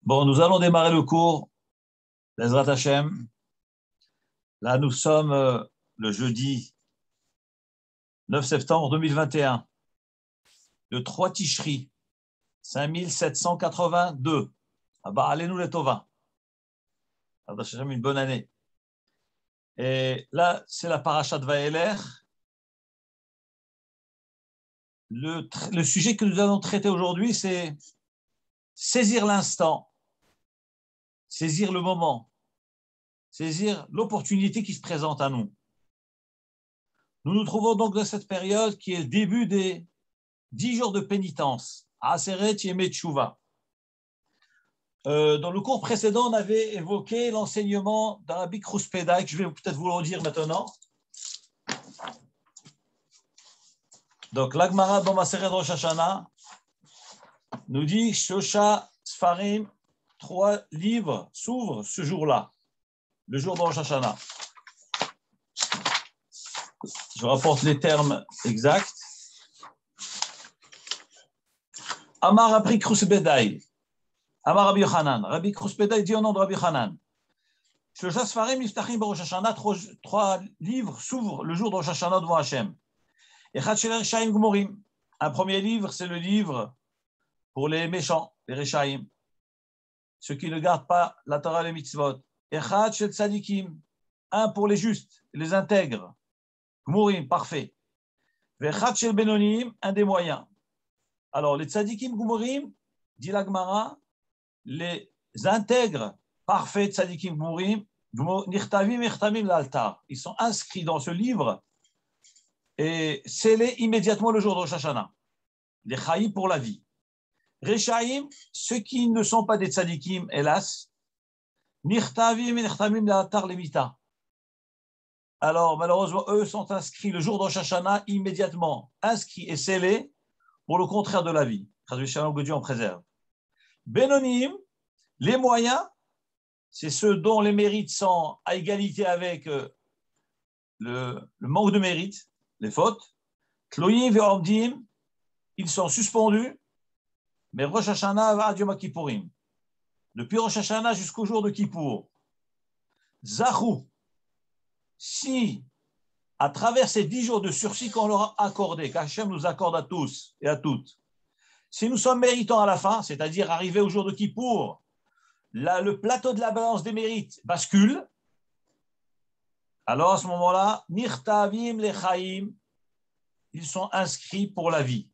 Bon, nous allons démarrer le cours, Bezrat Hashem. Là, nous sommes le jeudi 9 septembre 2021, le 3 Tishri, 5782. Ah bah, allez-nous les Tova. Bezrat Hashem, une bonne année. Et là, c'est la paracha de Vaïler. Le sujet que nous allons traiter aujourd'hui, c'est saisir l'instant, saisir le moment, saisir l'opportunité qui se présente à nous. Nous nous trouvons donc dans cette période qui est le début des 10 jours de pénitence, Aseret Yemei Tshuva. Dans le cours précédent, on avait évoqué l'enseignement d'Rabbi Kruspedai, que je vais peut-être vous le redire maintenant. Donc, l'Agmara dans Maseret Rosh Hashanah nous dit Shosha Sfarim, 3 livres s'ouvrent ce jour-là, le jour de Rosh Hashanah. Je rapporte les termes exacts. Amar Rabbi Kruspedai, Amar Rabbi Yochanan. Rabbi Kruspedai dit au nom de Rabbi Yochanan. Shosha Sfarim Yiftachim Rosh Hashanah, 3 livres s'ouvrent le jour de Rosh Hashanah devant Hachem. Echad Shel Reshaim Gmorim. Un premier livre, c'est le livre pour les méchants, les Reshaim, ceux qui ne gardent pas la Torah et les mitzvot. Echad Shel Tzadikim. Un pour les justes, les intègres. Gmorim, parfait. Vechad Shel Benonim, un des moyens. Alors, les Tzadikim Gmorim, dit la Gemara, les intègres parfaits Tzadikim Gmorim, Nichtavim Echtamim l'altar. Ils sont inscrits dans ce livre et scellés immédiatement le jour de Rosh Hashanah. Les Chaïm pour la vie. Reshaïm, ceux qui ne sont pas des Tzadikim, hélas, Nichtavim Echtamim l'altar levita. Alors, malheureusement, eux sont inscrits le jour de Rosh Hashanah immédiatement, inscrits et scellés pour le contraire de la vie. Que Dieu en préserve. Benonim, les moyens, c'est ceux dont les mérites sont à égalité avec le manque de mérite, les fautes. Tloyim ve'omdim, ils sont suspendus, mais Rosh Hashanah va à Yom Kippourim. Depuis Rosh Hashanah jusqu'au jour de Kippour. Zachou, si à travers ces 10 jours de sursis qu'on leur a accordé, qu'Hachem nous accorde à tous et à toutes, si nous sommes méritants à la fin, c'est-à-dire arriver au jour de Kippour, là, le plateau de la balance des mérites bascule, alors à ce moment-là, Nirtavim lechaim, ils sont inscrits pour la vie.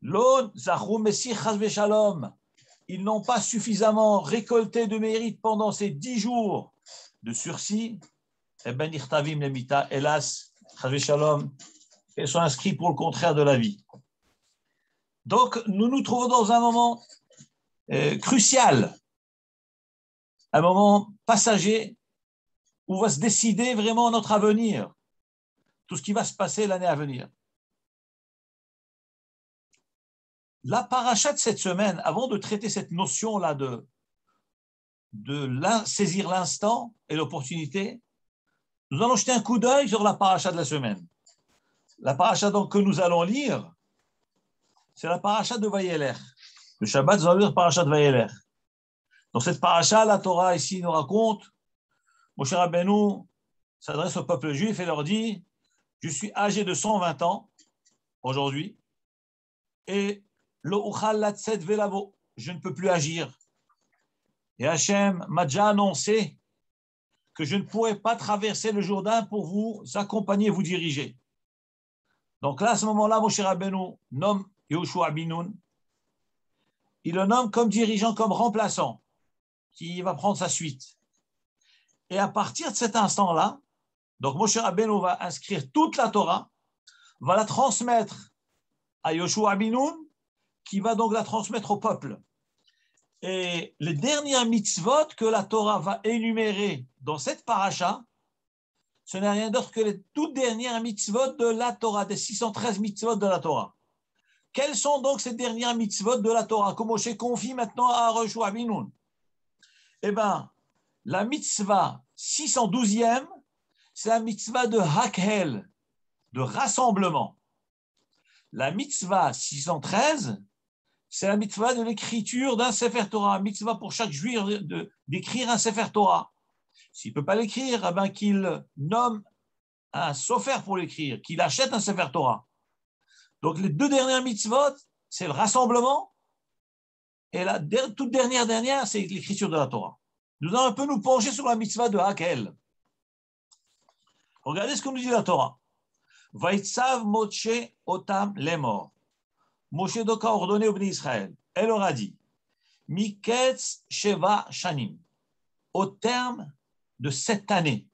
Lo zachou messi chas v'shalom, ils n'ont pas suffisamment récolté de mérite pendant ces 10 jours de sursis. Eh bien, Nirtavim lemita, hélas, chas v'shalom, ils sont inscrits pour le contraire de la vie. Donc, nous nous trouvons dans un moment crucial, un moment passager où va se décider vraiment notre avenir, tout ce qui va se passer l'année à venir. La paracha de cette semaine, avant de traiter cette notion-là de saisir l'instant et l'opportunité, nous allons jeter un coup d'œil sur la paracha de la semaine. La paracha donc que nous allons lire, c'est la paracha de Vaïler. Le Shabbat, nous allons lire la paracha de Vaïler. Dans cette paracha, la Torah ici nous raconte, Moshe Rabbeinu s'adresse au peuple juif et leur dit, je suis âgé de 120 ans aujourd'hui et lo uchal latzet velavo, je ne peux plus agir. Et Hachem m'a déjà annoncé que je ne pourrais pas traverser le Jourdain pour vous accompagner, vous diriger. Donc là, à ce moment-là, Moshe Rabbeinu nomme Yehoshua ben Nun. Il le nomme comme dirigeant, comme remplaçant, qui va prendre sa suite. Et à partir de cet instant-là, donc Moshe Rabbeinu va inscrire toute la Torah, va la transmettre à Yehoshua ben Nun, qui va donc la transmettre au peuple. Et les dernières mitzvot que la Torah va énumérer dans cette paracha, ce n'est rien d'autre que les toutes dernières mitzvot de la Torah, des 613 mitzvot de la Torah. Quelles sont donc ces dernières mitzvot de la Torah que Moshe confie maintenant à Yehoshua ben Nun? Eh bien, la mitzvah 612e, c'est la mitzvah de Hakhel, de rassemblement. La mitzvah 613, c'est la mitzvah de l'écriture d'un Sefer Torah, mitzvah pour chaque juif d'écrire un Sefer Torah. S'il ne peut pas l'écrire, eh ben, qu'il nomme un sofer pour l'écrire, qu'il achète un Sefer Torah. Donc les deux dernières mitzvot, c'est le rassemblement, et la toute dernière, c'est l'écriture de la Torah. Nous allons un peu nous pencher sur la mitzvah de Hakel. Regardez ce que nous dit la Torah. Vaïtsav Moshe Otam Lemor. Moshe donc a ordonné au Bnei Israël. Elle leur a dit Miketz Sheva Shanim. Au terme de 7 années,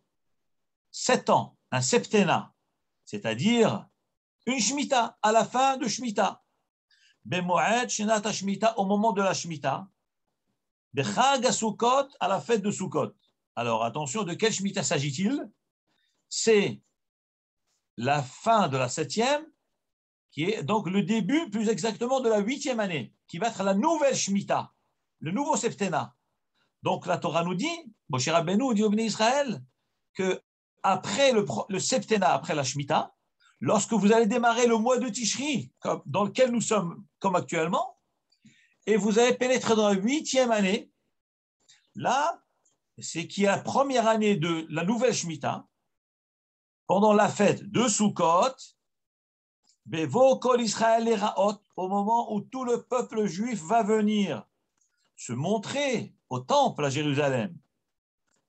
7 ans, un septennat, c'est-à-dire une Shemitah, à la fin de Shemitah. Bemoed Shenat Shemitah, au moment de la Shemitah. Bechag Sukkot, à la fête de Sukkot. Alors attention, de quelle Shemitah s'agit-il? C'est la fin de la 7e, qui est donc le début, plus exactement, de la 8e année, qui va être la nouvelle Shemitah, le nouveau septennat. Donc la Torah nous dit, Moshe Rabbeinu dit au Bnei Israël, que après le septennat, après la Shemitah, lorsque vous allez démarrer le mois de Tishri, dans lequel nous sommes comme actuellement, et vous allez pénétrer dans la 8e année, là, c'est qui est la première année de la nouvelle Shemitah, pendant la fête de Sukkot, Bevo Kol Israël et Raot, au moment où tout le peuple juif va venir se montrer au temple à Jérusalem.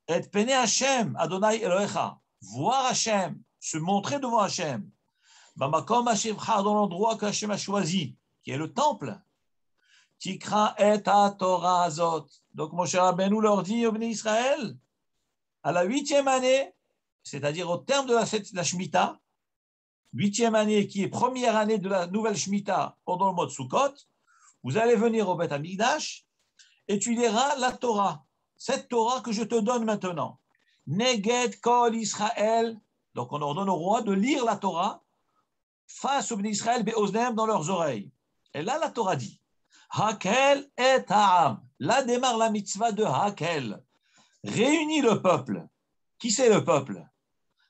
Et Pene Hashem, Adonai Elohecha, voir Hashem, se montrer devant Hashem. Bamakom Hashemcha, dans l'endroit que Hashem a choisi, qui est le temple. Tikra et a Torah Azot. Donc Moshe Rabbeinu leur dit au Bnei Israël, à la 8e année, c'est-à-dire au terme de la Shemitah, 8e année qui est première année de la nouvelle Shemitah pendant le mois de Sukkot, vous allez venir au Beth Amikdash et tu liras la Torah, cette Torah que je te donne maintenant. Neged Kol Israël, donc on ordonne au roi de lire la Torah face au Bnei Israël be'oznem dans leurs oreilles. Et là la Torah dit, Hakel et Ha'am, là démarre la mitzvah de Hakel, réunit le peuple. Qui c'est le peuple?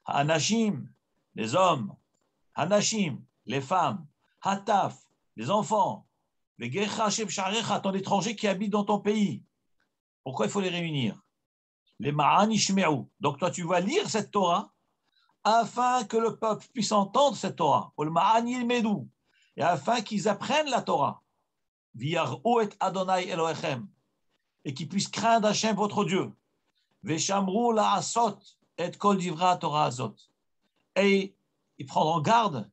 Hanashim, les hommes. Hanashim, les femmes. Hataf, les enfants. Les Gecha Shem Sharecha, ton étranger qui habite dans ton pays. Pourquoi il faut les réunir? Les Ma'an Ishme'u. Donc toi, tu vas lire cette Torah afin que le peuple puisse entendre cette Torah. Ou le Ma'an Yilmedu. Et afin qu'ils apprennent la Torah. V'yar'u et Adonai Elohechem. Et qu'ils puissent craindre Hashem, votre Dieu. Veshamru la'asot et kol divra Torah azot. Et ils prendront garde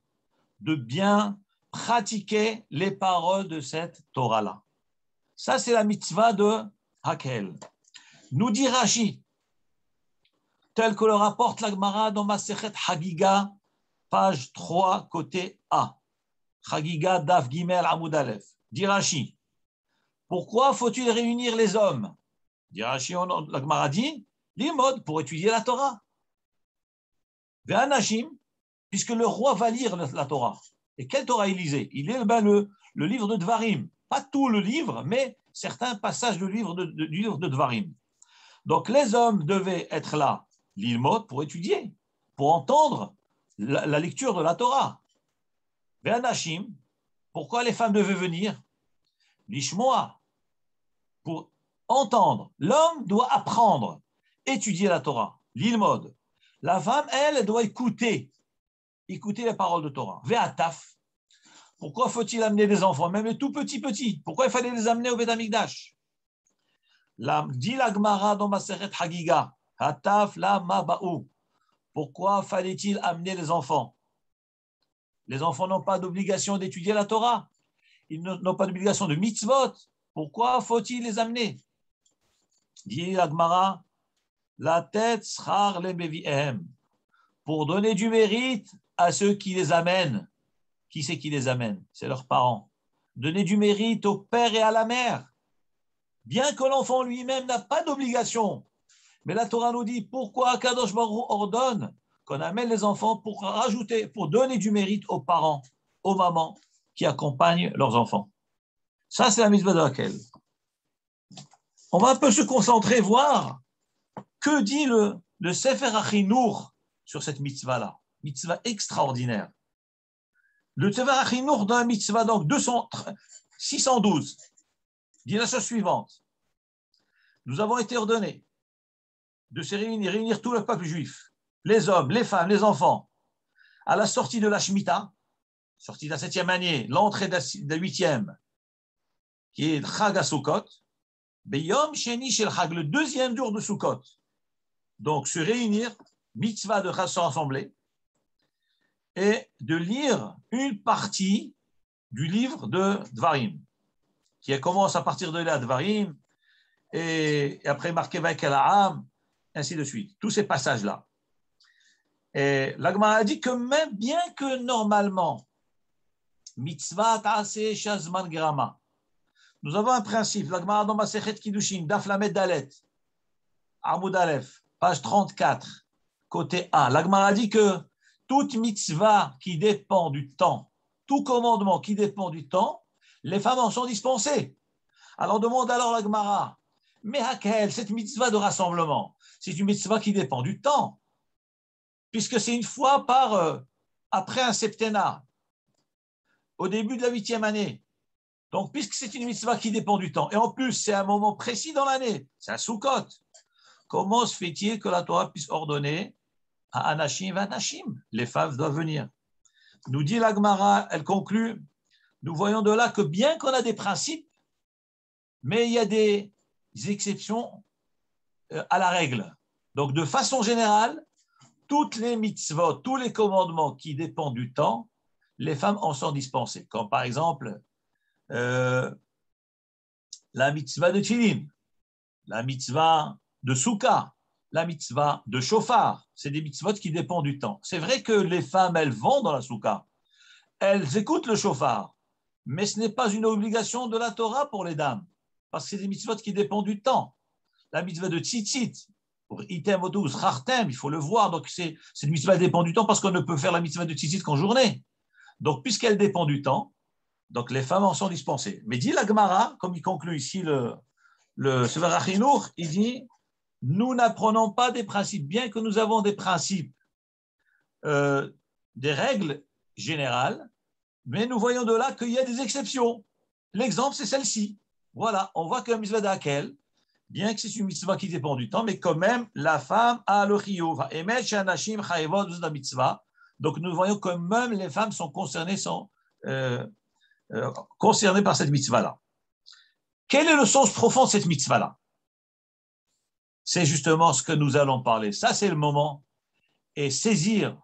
de bien pratiquer les paroles de cette Torah-là. Ça, c'est la mitzvah de Hakel. Nous dit Rashi, tel que le rapporte la Gemara dans Masechet Hagiga, page 3, côté A. Hagiga, Daf Gimel, Amoud Aleph. Dit Rashi, pourquoi faut-il réunir les hommes? Dit Rashi, la Gemara dit, l'imod pour étudier la Torah. Ve'anashim, puisque le roi va lire la Torah. Et quelle Torah il lisait? Il lit le livre de Dvarim. Pas tout le livre, mais certains passages du livre de Dvarim. Donc les hommes devaient être là, l'ilmod, pour étudier, pour entendre la lecture de la Torah. Ve'anashim, pourquoi les femmes devaient venir? Lishmoa, pour entendre. L'homme doit apprendre, étudier la Torah, l'ilmod. La femme, elle doit écouter les paroles de Torah. Ve'ataf. Pourquoi faut-il amener les enfants, même les tout petits? Pourquoi il fallait les amener au Beth Amikdash? Dit la Gemara dans Masechet Hagiga, Hataf la maba'u. Pourquoi fallait-il amener les enfants? Les enfants n'ont pas d'obligation d'étudier la Torah. Ils n'ont pas d'obligation de mitzvot. Pourquoi faut-il les amener? Dit la Gemara, la tête schar le mevi'ehem. Pour donner du mérite à ceux qui les amènent. Qui c'est qui les amène? C'est leurs parents. Donner du mérite au père et à la mère. Bien que l'enfant lui-même n'a pas d'obligation. Mais la Torah nous dit pourquoi Kadosh Baruch Hu ordonne qu'on amène les enfants pour rajouter, pour donner du mérite aux parents, aux mamans qui accompagnent leurs enfants. Ça, c'est la mitzvah de laquelle. On va un peu se concentrer, voir que dit le Sefer Achinour sur cette mitzvah-là. Mitzvah extraordinaire. Le Sefer Achinour dans la mitzvah, donc 612 dit la chose suivante. Nous avons été ordonnés de se réunir tout le peuple juif, les hommes, les femmes, les enfants, à la sortie de la Shemitah, sortie de la 7e année, l'entrée de la 8e, qui est Chag HaSukkot, Beyom Sheni Shel Chag, le deuxième jour de Sukkot. Donc, se réunir, mitzvah de se rassembler, et de lire une partie du livre de Dvarim, qui commence à partir de là, Dvarim, et après marqué Vaïk el-Ha'am, ainsi de suite. Tous ces passages-là. Et la Gemara a dit que même bien que normalement, mitzvah ta'aseh shazman grama, nous avons un principe, la Gemara dans Masechet Kiddushin, Daf Lamed Dalet, Amoud Aleph, page 34, côté A. La Gemara a dit que toute mitzvah qui dépend du temps, tout commandement qui dépend du temps, les femmes en sont dispensées. Alors demande alors la Gemara, mais Hakel, cette mitzvah de rassemblement, c'est une mitzvah qui dépend du temps, puisque c'est une fois après un septennat, au début de la 8e année. Donc, puisque c'est une mitzvah qui dépend du temps, et en plus, c'est un moment précis dans l'année, c'est un Sukkot, comment se fait-il que la Torah puisse ordonner à Anashim et Anashim, les femmes doivent venir? Nous dit la Gemara, elle conclut, nous voyons de là que bien qu'on a des principes, mais il y a des exceptions à la règle. Donc, de façon générale, toutes les mitzvot, tous les commandements qui dépendent du temps, les femmes en sont dispensées. Comme par exemple, la mitzvah de Tchilin, la mitzvah de Souka, la mitzvah de Shofar. C'est des mitzvot qui dépendent du temps. C'est vrai que les femmes, elles vont dans la Souka, elles écoutent le Shofar, mais ce n'est pas une obligation de la Torah pour les dames, parce que c'est des mitzvot qui dépendent du temps. La mitzvah de Tzitzit, pour Item Odus, Rartem, il faut le voir, donc c'est une mitzvah qui dépend du temps, parce qu'on ne peut faire la mitzvah de Tzitzit qu'en journée. Donc, puisqu'elle dépend du temps, donc les femmes en sont dispensées. Mais dit la Gemara, comme il conclut ici le Sefer HaChinuch, il dit, nous n'apprenons pas des principes, bien que nous avons des principes, des règles générales, mais nous voyons de là qu'il y a des exceptions. L'exemple, c'est celle-ci. Voilà, on voit que la mitzvah d'Akel, bien que c'est une mitzvah qui dépend du temps, mais quand même, la femme a le chiyuv. Donc, nous voyons que même les femmes sont concernées, concernées par cette mitzvah-là. Quel est le sens profond de cette mitzvah-là? C'est justement ce que nous allons parler. Ça, c'est le moment. Et saisir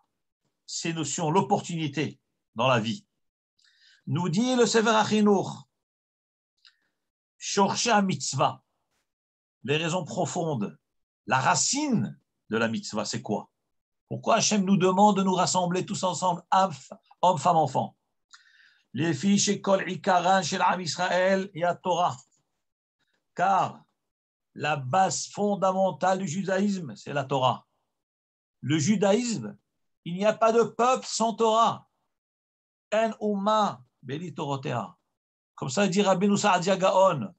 ces notions, l'opportunité dans la vie. Nous dit le Sefer HaChinuch, Shorshei mitzvah, les raisons profondes, la racine de la mitzvah, c'est quoi? Pourquoi Hachem nous demande de nous rassembler tous ensemble, hommes, femmes, enfants? Les filles chez Kol Ikaran, chez l'Am Israël, il y a Torah. Car la base fondamentale du judaïsme, c'est la Torah. Le judaïsme, il n'y a pas de peuple sans Torah. En umma beli Torotea. Comme ça dit Rabbeinu Saadia Gaon.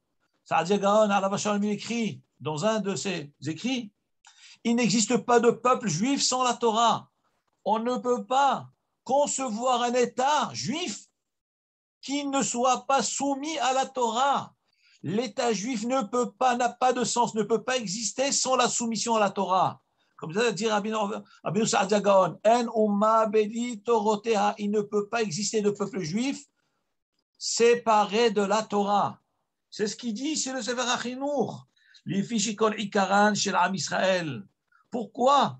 Saadia Gaon, Alav Shalom, il écrit dans un de ses écrits, il n'existe pas de peuple juif sans la Torah. On ne peut pas concevoir un État juif qui ne soit pas soumis à la Torah. L'État juif n'a pas de sens, ne peut pas exister sans la soumission à la Torah. Comme ça dit Rabbeinu Saadia Gaon, En umma beli Torotea, il ne peut pas exister de peuple juif séparé de la Torah. C'est ce qu'il dit, c'est le Sefer HaChinuch. Les fichikol ikaran chez l'Am Israël. Pourquoi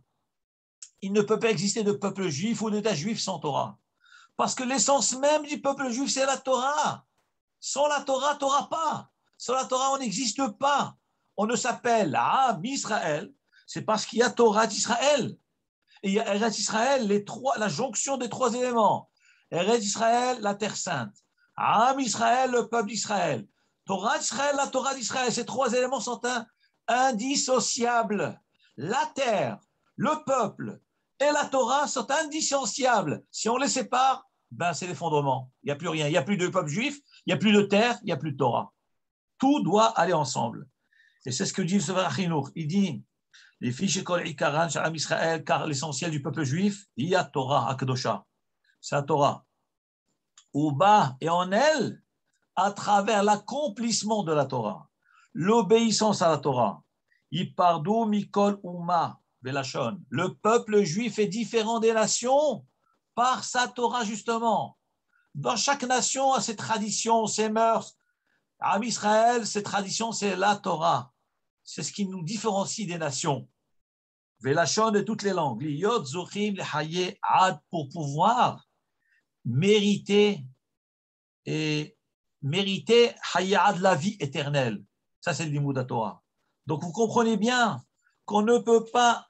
il ne peut pas exister de peuple juif ou d'État juif sans Torah? Parce que l'essence même du peuple juif, c'est la Torah. Sans la Torah, Torah pas. Sans la Torah, on n'existe pas. On ne s'appelle Am Israël, c'est parce qu'il y a Torah d'Israël. Et il y a Eretz Israël, la jonction des trois éléments. Eretz Israël, la terre sainte. Am Israël, le peuple d'Israël. Torah d'Israël, la Torah d'Israël. Ces trois éléments sont indissociables. La terre, le peuple et la Torah sont indissociables. Si on les sépare, c'est l'effondrement. Il n'y a plus rien. Il n'y a plus de peuple juif, il n'y a plus de terre, il n'y a plus de Torah. Tout doit aller ensemble. Et c'est ce que dit le Sefer HaChinuch. Il dit, les fiches Kol Ikaran Shalom Israël, car l'essentiel du peuple juif, il y a Torah Akdosha. C'est la Torah. Uba, et en elle, à travers l'accomplissement de la Torah, l'obéissance à la Torah. Ipardu mikol umma velashon. Le peuple juif est différent des nations par sa Torah, justement. Dans chaque nation a ses traditions, ses mœurs. À Israël, ses traditions, c'est la Torah. C'est ce qui nous différencie des nations. Velashon de toutes les langues. Liyot zochim lehaye ad, pour pouvoir mériter hayad, la vie éternelle. Ça, c'est le limud de Torah. Donc, vous comprenez bien qu'on ne peut pas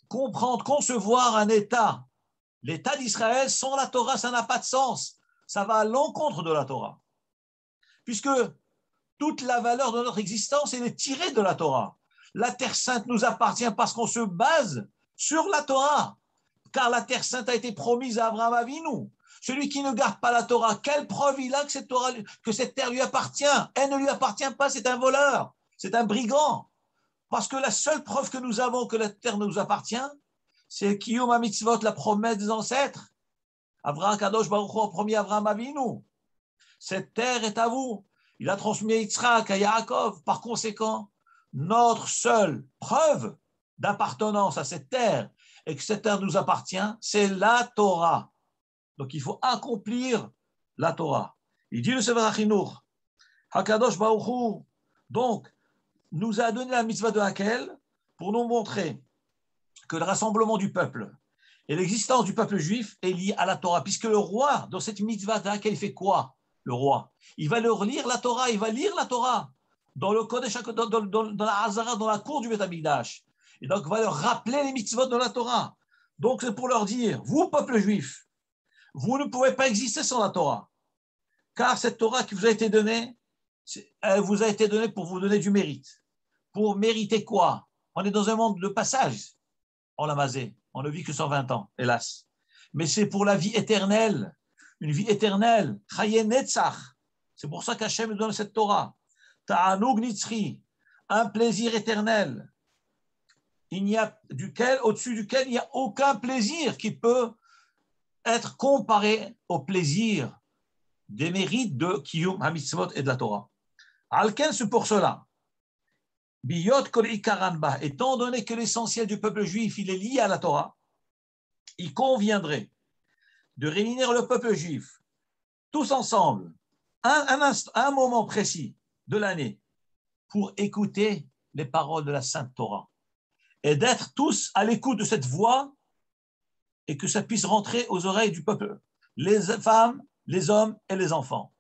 comprendre, concevoir un État, l'État d'Israël, sans la Torah, ça n'a pas de sens. Ça va à l'encontre de la Torah. Puisque toute la valeur de notre existence, elle est tirée de la Torah. La Terre Sainte nous appartient parce qu'on se base sur la Torah. Car la Terre Sainte a été promise à Abraham Avinu. Celui qui ne garde pas la Torah, quelle preuve il a que cette terre lui appartient? Elle ne lui appartient pas, c'est un voleur, c'est un brigand. Parce que la seule preuve que nous avons que la terre nous appartient, c'est Kiyum HaMitzvot, la promesse des ancêtres. Avraham Kadosh Baruch Hu, premier Abraham Avinu. Cette terre est à vous. Il a transmis à Yitzhak, à Yaakov. Par conséquent, notre seule preuve d'appartenance à cette terre et que cette terre nous appartient, c'est la Torah. Donc, il faut accomplir la Torah. Il dit le Sefer HaChinuch, Hakadosh Baruch Hu, donc, nous a donné la mitzvah de Hakel pour nous montrer que le rassemblement du peuple et l'existence du peuple juif est liée à la Torah, puisque le roi, dans cette mitzvah de Hakel, il fait quoi, le roi? Il va leur lire la Torah, il va lire la Torah dans le Kodesh, dans la Hazara, dans la cour du Beth Amikdash. Et donc, il va leur rappeler les mitzvot de la Torah. Donc, c'est pour leur dire, vous, peuple juif, vous ne pouvez pas exister sans la Torah. Car cette Torah qui vous a été donnée, elle vous a été donnée pour vous donner du mérite. Pour mériter quoi? On est dans un monde de passage. On l'a masé. On ne vit que 120 ans, hélas. Mais c'est pour la vie éternelle. Une vie éternelle. Chaye Netzach. C'est pour ça qu'Hachem nous donne cette Torah. Ta'anug Nitzri. Un plaisir éternel. Au-dessus duquel il n'y a aucun plaisir qui peut être comparé au plaisir des mérites de Kiyum HaMitzvot et de la Torah. Alken, c'est pour cela. Biyot kol ikaran ba, étant donné que l'essentiel du peuple juif, il est lié à la Torah, il conviendrait de réunir le peuple juif tous ensemble, un moment précis de l'année, pour écouter les paroles de la Sainte Torah et d'être tous à l'écoute de cette voix et que ça puisse rentrer aux oreilles du peuple, les femmes, les hommes et les enfants.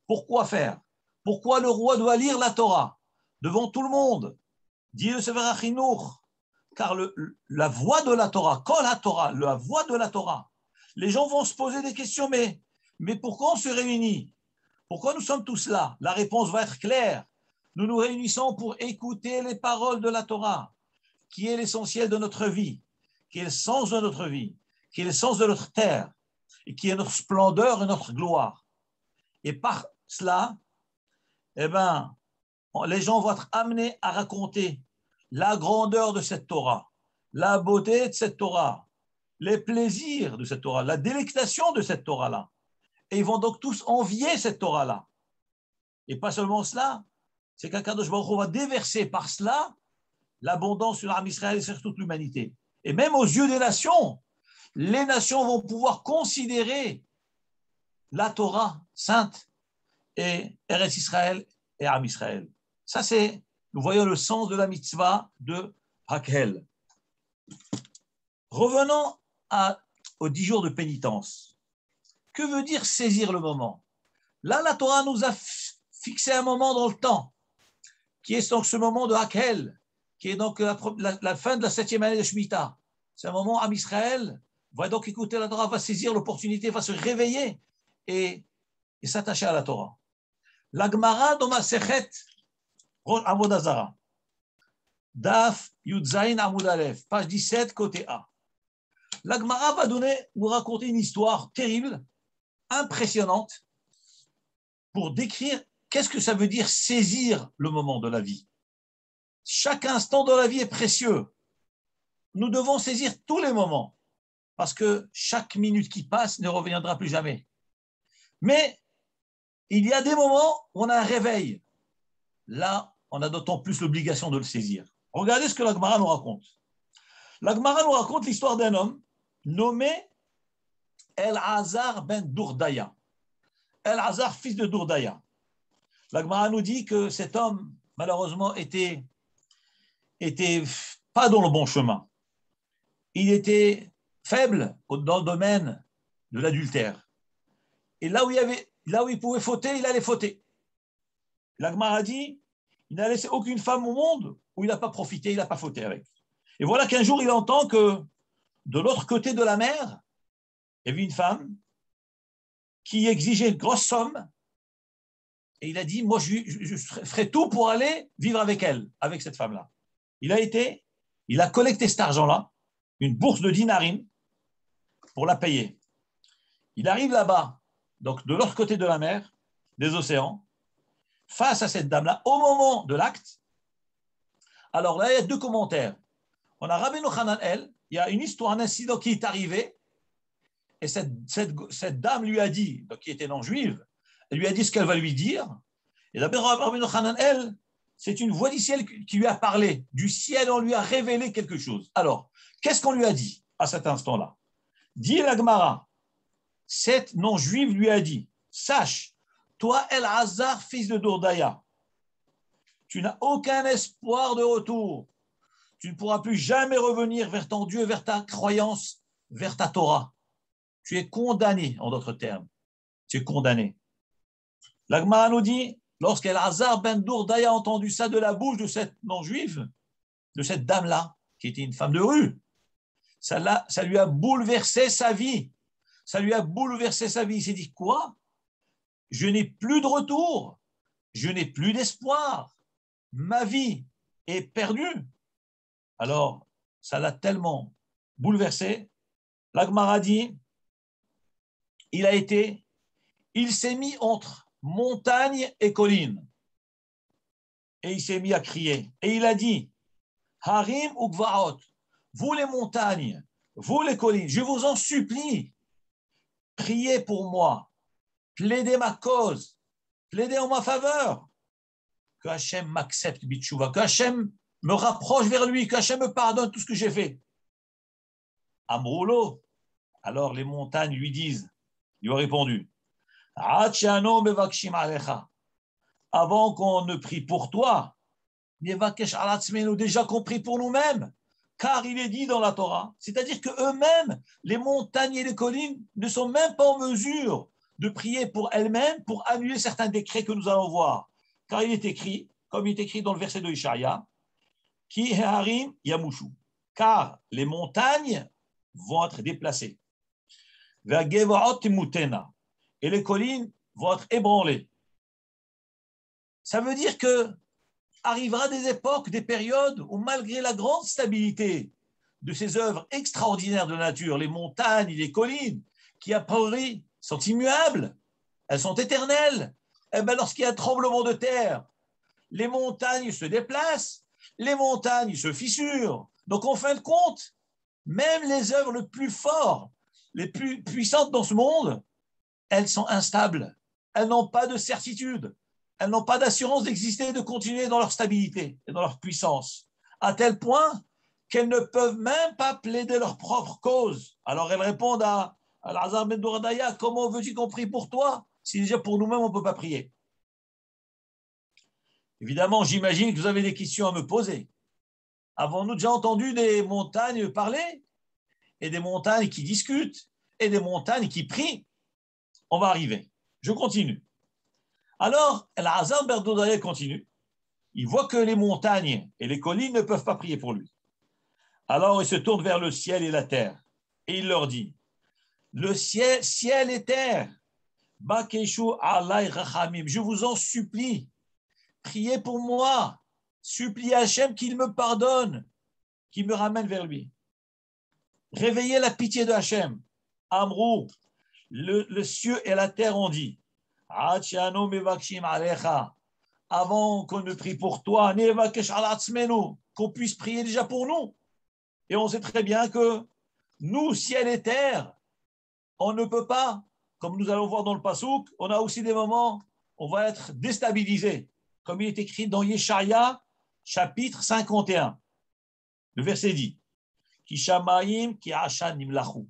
Pourquoi faire? Pourquoi le roi doit lire la Torah devant tout le monde? Dit le Sefer HaChinuch, car la voix de la Torah, Kol HaTorah, la voix de la Torah, les gens vont se poser des questions, mais pourquoi on se réunit? Pourquoi nous sommes tous là? La réponse va être claire. Nous nous réunissons pour écouter les paroles de la Torah, qui est l'essentiel de notre vie, qui est le sens de notre vie, qui est le sens de notre terre, et qui est notre splendeur et notre gloire. Et par cela, eh ben, les gens vont être amenés à raconter la grandeur de cette Torah, la beauté de cette Torah, les plaisirs de cette Torah, la délectation de cette Torah-là. Et ils vont donc tous envier cette Torah-là. Et pas seulement cela, c'est qu'Akadosh Baruch Hu va déverser par cela l'abondance sur l'âme Israël et sur toute l'humanité. Et même aux yeux des nations, les nations vont pouvoir considérer la Torah sainte et Eretz Israël et Am Israël. Ça, c'est, nous voyons le sens de la mitzvah de Hakel. Revenons aux 10 jours de pénitence. Que veut dire saisir le moment? Là, la Torah nous a fixé un moment dans le temps, qui est donc ce moment de Hakel, qui est donc la fin de la 7e année de Shemitah. C'est un moment où Am Israël va donc écouter la Torah, va saisir l'opportunité, va se réveiller et s'attacher à la Torah. La Gemara dans Masechet Amud Hazara, Daf Yudzayin Amud Aleph, page 17, côté A. La Gemara va vous raconter une histoire terrible, impressionnante, pour décrire qu'est-ce que ça veut dire saisir le moment de la vie. Chaque instant de la vie est précieux. Nous devons saisir tous les moments, parce que chaque minute qui passe ne reviendra plus jamais. Mais Il y a des moments où on a un réveil. Là, on a d'autant plus l'obligation de le saisir. Regardez ce que la Gemara nous raconte. La Gemara nous raconte l'histoire d'un homme nommé El-Hazar ben Dourdaya. El-Hazar, fils de Dourdaya. La Gemara nous dit que cet homme, malheureusement, était pas dans le bon chemin. Il était faible dans le domaine de l'adultère. Et là où il pouvait fauter, il allait fauter. La Gemara dit, il n'a laissé aucune femme au monde où il n'a pas profité, il n'a pas fauté avec. Et voilà qu'un jour, il entend que de l'autre côté de la mer, il y avait une femme qui exigeait une grosse somme. Et il a dit, moi, je ferai tout pour aller vivre avec elle, avec cette femme-là. Il a collecté cet argent-là, une bourse de dinarines, pour la payer. Il arrive là-bas, donc de l'autre côté de la mer, des océans, face à cette dame-là, au moment de l'acte. Alors là, il y a deux commentaires. On a Rabbeinu Hananel, il y a une histoire, un incident qui est arrivé, et cette dame lui a dit, donc qui était non-juive, elle lui a dit ce qu'elle va lui dire, et d'abord Rabbeinu Hananel, c'est une voix du ciel qui lui a parlé. Du ciel, on lui a révélé quelque chose. Alors, qu'est-ce qu'on lui a dit à cet instant-là? Dit la Gemara, cette non-juive lui a dit, sache, toi El-Hazar, fils de Dourdaya, tu n'as aucun espoir de retour. Tu ne pourras plus jamais revenir vers ton Dieu, vers ta croyance, vers ta Torah. Tu es condamné, en d'autres termes. Tu es condamné. La Gemara nous dit, lorsqu'El-Hazar ben Dourdaya a entendu ça de la bouche de cette non-juive, de cette dame-là, qui était une femme de rue, ça lui a bouleversé sa vie. Ça lui a bouleversé sa vie. Il s'est dit, quoi? Je n'ai plus de retour. Je n'ai plus d'espoir. Ma vie est perdue. Alors, ça l'a tellement bouleversé. La Gemara dit, il s'est mis entre montagne et colline. Et il s'est mis à crier. Et il a dit, Harim ou Gvaot, vous les montagnes, vous les collines, je vous en supplie, priez pour moi, plaidez ma cause, plaidez en ma faveur, que Hachem m'accepte, Bitchouva, que Hachem me rapproche vers lui, que Hachem me pardonne tout ce que j'ai fait. Amroulo, alors les montagnes lui disent, lui ont répondu, avant qu'on ne prie pour toi, déjà qu'on prie pour nous-mêmes, car il est dit dans la Torah, c'est-à-dire qu'eux-mêmes, les montagnes et les collines, ne sont même pas en mesure de prier pour elles-mêmes pour annuler certains décrets que nous allons voir. Car il est écrit, comme il est écrit dans le verset de Ishaïa, Ki harim yamushu, car les montagnes vont être déplacées. Et les collines vont être ébranlées. Ça veut dire que arrivera des époques, des périodes où malgré la grande stabilité de ces œuvres extraordinaires de la nature, les montagnes, les collines, qui a priori sont immuables, elles sont éternelles, et bien lorsqu'il y a un tremblement de terre, les montagnes se déplacent, les montagnes se fissurent. Donc en fin de compte, même les œuvres les plus fortes, les plus puissantes dans ce monde, elles sont instables, elles n'ont pas de certitude. Elles n'ont pas d'assurance d'exister et de continuer dans leur stabilité et dans leur puissance, à tel point qu'elles ne peuvent même pas plaider leur propre cause. Alors elles répondent à Al-Hazar ben Dourdaya, comment veux-tu qu'on prie pour toi si déjà pour nous-mêmes on ne peut pas prier? Évidemment, j'imagine que vous avez des questions à me poser. Avons-nous déjà entendu des montagnes parler et des montagnes qui discutent et des montagnes qui prient? On va arriver. Je continue. Alors, Al-Hazar ben Dourdaya continue. Il voit que les montagnes et les collines ne peuvent pas prier pour lui. Alors, il se tourne vers le ciel et la terre. Et il leur dit, le ciel et terre, Bakeshu alay rachamim, je vous en supplie, priez pour moi, suppliez Hachem qu'il me pardonne, qu'il me ramène vers lui. Réveillez la pitié de Hachem. Amrou, le ciel et la terre ont dit, avant qu'on ne prie pour toi, qu'on puisse prier déjà pour nous. Et on sait très bien que nous, ciel et terre, on ne peut pas, comme nous allons voir dans le Passouk, on a aussi des moments on va être déstabilisé, comme il est écrit dans Yeshaïa, chapitre 51. Le verset dit, Ki shamayim ki ashan nimlachu.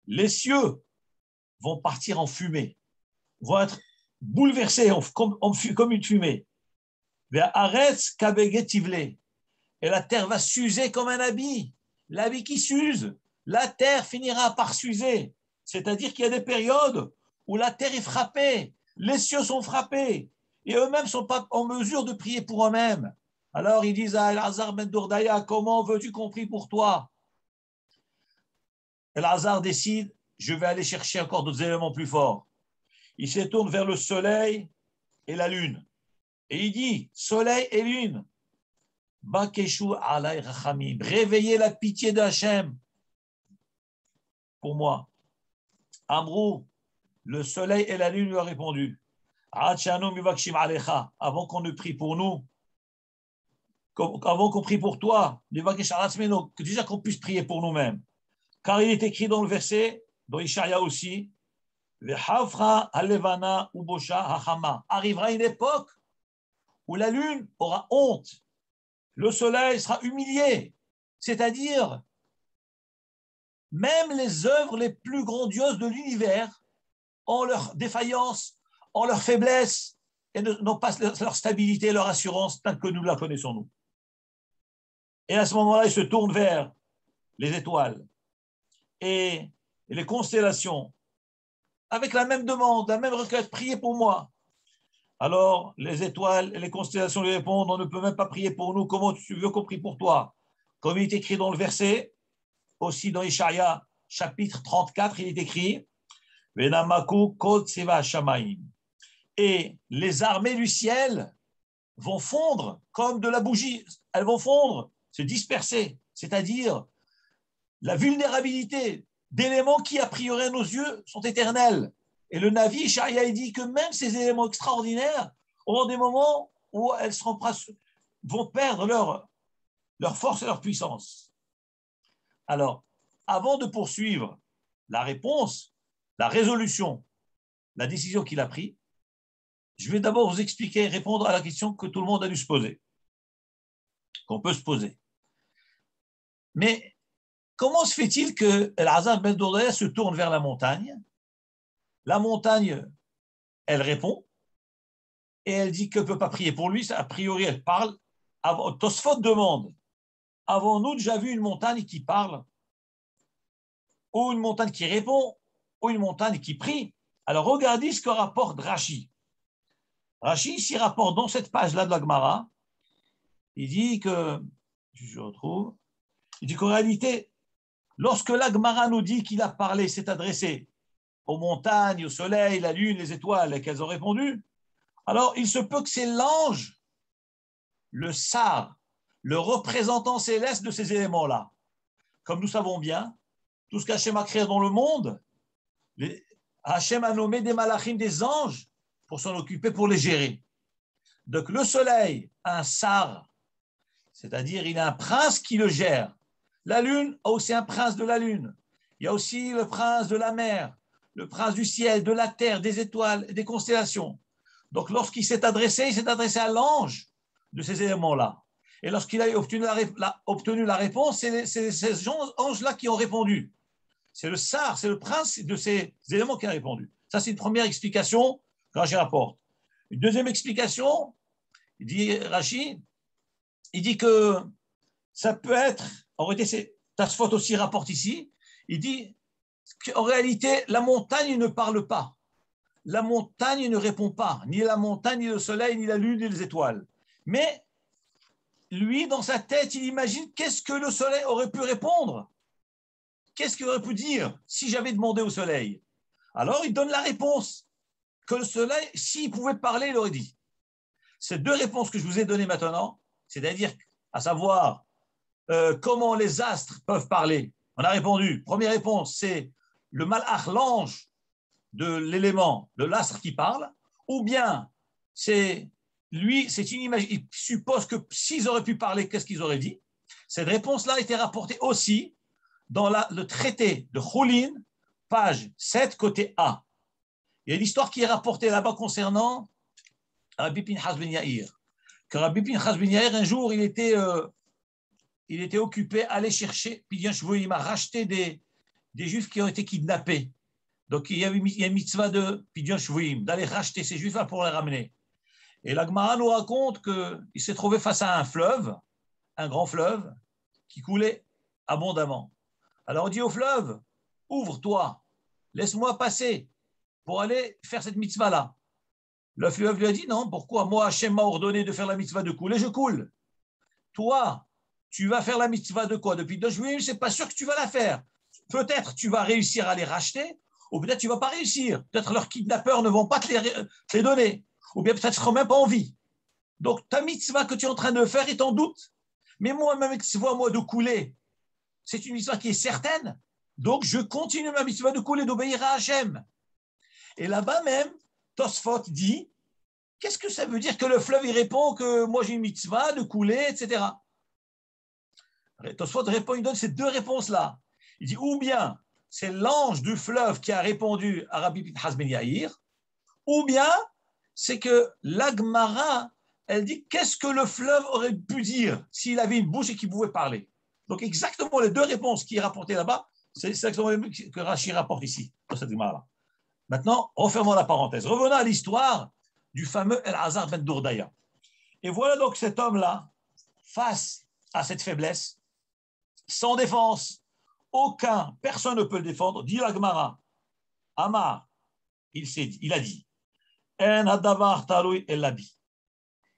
Les cieux vont partir en fumée, vont être bouleversés comme une fumée. Et la terre va s'user comme un habit. L'habit qui s'use, la terre finira par s'user. C'est-à-dire qu'il y a des périodes où la terre est frappée, les cieux sont frappés, et eux-mêmes ne sont pas en mesure de prier pour eux-mêmes. Alors ils disent à El-Hazar ben Dourdaya, comment veux-tu qu'on prie pour toi? El-Hazar décide, je vais aller chercher encore d'autres éléments plus forts. Il se tourne vers le soleil et la lune. Et il dit, soleil et lune, Bakeshu alay rachamim, réveillez la pitié d'Hachem pour moi. Amrou, le soleil et la lune lui ont répondu, avant qu'on ne prie pour nous, avant qu'on prie pour toi, que déjà qu'on puisse prier pour nous-mêmes. Car il est écrit dans le verset, dans Ishaïa aussi, arrivera une époque où la lune aura honte, le soleil sera humilié, c'est-à-dire même les œuvres les plus grandioses de l'univers ont leur défaillance, ont leur faiblesse et n'ont pas leur stabilité, leur assurance telle que nous la connaissons nous. Et à ce moment-là, il se tourne vers les étoiles et les constellations avec la même demande, la même requête, priez pour moi. Alors, les étoiles et les constellations lui répondent, on ne peut même pas prier pour nous, comment tu veux qu'on prie pour toi? Comme il est écrit dans le verset, aussi dans Ishaïa, chapitre 34, il est écrit, et les armées du ciel vont fondre comme de la bougie, elles vont fondre, se disperser, c'est-à-dire la vulnérabilité d'éléments qui, a priori, à nos yeux, sont éternels. Et le Navi, Ishaïa, dit que même ces éléments extraordinaires auront des moments où elles vont perdre leur force et leur puissance. Alors, avant de poursuivre la réponse, la résolution, la décision qu'il a prise, je vais d'abord vous expliquer, répondre à la question que tout le monde a dû se poser, qu'on peut se poser. Mais comment se fait-il que El-Hazar ben Dourdaya se tourne vers la montagne? La montagne, elle répond, et elle dit qu'elle ne peut pas prier pour lui. A priori, elle parle. Tosfot demande, avons-nous déjà vu une montagne qui parle? Ou une montagne qui répond? Ou une montagne qui prie? Alors, regardez ce que rapporte Rashi. Rashi, s'y rapporte dans cette page-là de la Gemara, il dit que, je retrouve, il dit qu'en réalité, lorsque la Gemara nous dit qu'il a parlé, s'est adressé aux montagnes, au soleil, la lune, les étoiles, et qu'elles ont répondu, alors il se peut que c'est l'ange, le sar, le représentant céleste de ces éléments-là. Comme nous savons bien, tout ce qu'Hachem a créé dans le monde, Hachem a nommé des malachim, des anges, pour s'en occuper, pour les gérer. Donc le soleil a un sar, c'est-à-dire il a un prince qui le gère. La lune a aussi un prince de la lune. Il y a aussi le prince de la mer, le prince du ciel, de la terre, des étoiles, des constellations. Donc lorsqu'il s'est adressé, il s'est adressé à l'ange de ces éléments-là. Et lorsqu'il a obtenu la réponse, c'est ces anges-là qui ont répondu. C'est le sar, c'est le prince de ces éléments qui a répondu. Ça, c'est une première explication que Rashi rapporte. Une deuxième explication, il dit Rashi, il dit que ça peut être, en réalité, c'est Tasfot aussi rapporte ici, il dit qu'en réalité, la montagne ne parle pas. La montagne ne répond pas, ni la montagne, ni le soleil, ni la lune, ni les étoiles. Mais lui, dans sa tête, il imagine qu'est-ce que le soleil aurait pu répondre. Qu'est-ce qu'il aurait pu dire si j'avais demandé au soleil? Alors, il donne la réponse que le soleil, s'il pouvait parler, il aurait dit. Ces deux réponses que je vous ai données maintenant, c'est-à-dire, à savoir, comment les astres peuvent parler. On a répondu, première réponse, c'est le malach, l'ange de l'élément, de l'astre qui parle, ou bien c'est lui, c'est une image, il suppose que s'ils auraient pu parler, qu'est-ce qu'ils auraient dit? Cette réponse-là a été rapportée aussi dans le traité de Choulin, page 7, côté A. Il y a une histoire qui est rapportée là-bas concernant Rabbi Pinchas ben Yair. Que Rabbi Pinchas ben Yair, un jour, il était occupé à aller chercher Pidyon Shvuim, à racheter des Juifs qui ont été kidnappés. Donc, il y a une mitzvah de Pidyon Shvuim, d'aller racheter ces Juifs-là pour les ramener. Et la Gemara nous raconte qu'il s'est trouvé face à un fleuve, un grand fleuve, qui coulait abondamment. Alors, on dit au fleuve, ouvre-toi, laisse-moi passer pour aller faire cette mitzvah-là. Le fleuve lui a dit, non, pourquoi? Moi, Hachem m'a ordonné de faire la mitzvah de couler, je coule. Toi, tu vas faire la mitzvah de quoi? Depuis 2 juillet, c'est pas sûr que tu vas la faire. Peut-être tu vas réussir à les racheter, ou peut-être tu vas pas réussir. Peut-être leurs kidnappeurs ne vont pas te les donner, ou bien peut-être ils ne seront même pas en vie. Donc ta mitzvah que tu es en train de faire est en doute. Mais moi, ma mitzvah, moi, de couler, c'est une mitzvah qui est certaine. Donc je continue ma mitzvah de couler, d'obéir à Hachem. Et là-bas même, Tosfot dit, qu'est-ce que ça veut dire que le fleuve, il répond que moi j'ai une mitzvah de couler, etc. Tosfot répond, il donne ces 2 réponses-là. Il dit, ou bien c'est l'ange du fleuve qui a répondu à Rabbi Pinchas ben Yair, ou bien c'est que l'Agmara, elle dit, qu'est-ce que le fleuve aurait pu dire s'il avait une bouche et qu'il pouvait parler? Donc exactement les 2 réponses qui est rapportées là-bas, c'est exactement les mêmes que Rashi rapporte ici, dans cette Gemara-là. Maintenant, refermons la parenthèse. Revenons à l'histoire du fameux El-Hazar ben Dourdaya. Et voilà donc cet homme-là, face à cette faiblesse, sans défense, personne ne peut le défendre, dit la Gemara. Amar, il a dit, En hadavar taloui elabi.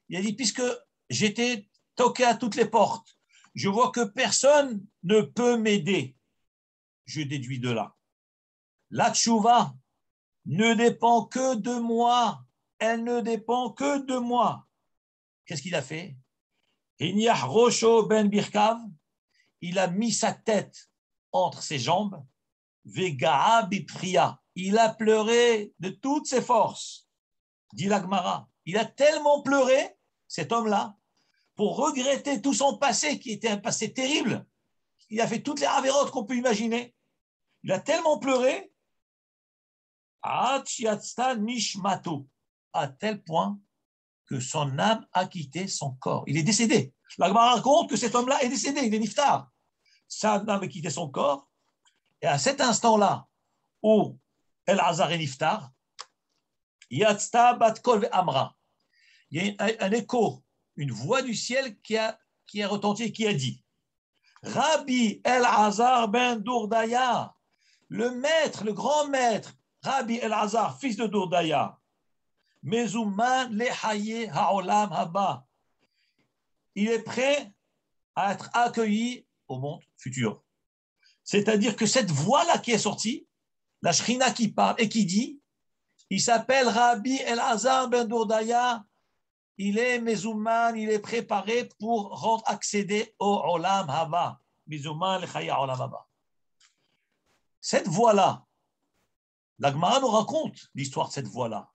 Il a dit, puisque j'étais toqué à toutes les portes, je vois que personne ne peut m'aider. Je déduis de là. La tchouva ne dépend que de moi. Elle ne dépend que de moi. Qu'est-ce qu'il a fait? Inyah Rosho ben Birkav, il a mis sa tête entre ses jambes. Vegaa bipria, il a pleuré de toutes ses forces. Dit la Gemara. Il a tellement pleuré, cet homme-là, pour regretter tout son passé, qui était un passé terrible. Il a fait toutes les avérotes qu'on peut imaginer. Il a tellement pleuré, à tel point que son âme a quitté son corps. Il est décédé. La Gemara raconte que cet homme-là est décédé, il est niftar. Sa âme a quitté son corps. Et à cet instant-là, où El-Hazar est niftar, Yatzta bat kol amra. Il y a un écho, une voix du ciel qui a retenti et qui a dit Rabbi El-Hazar ben Dourdaya, le maître, le grand maître, Rabbi El-Hazar, fils de Dourdaya, Mezouman lehaye haolam haba. Il est prêt à être accueilli au monde futur. C'est-à-dire que cette voix-là qui est sortie, la Shrina qui parle et qui dit, il s'appelle Rabbi El-Hazar ben Dourdaya, il est Mezouman, il est préparé pour accéder au Olam Haba. Mezouman lehaye haolam haba. Cette voix-là, la Gemara nous raconte l'histoire de cette voix-là.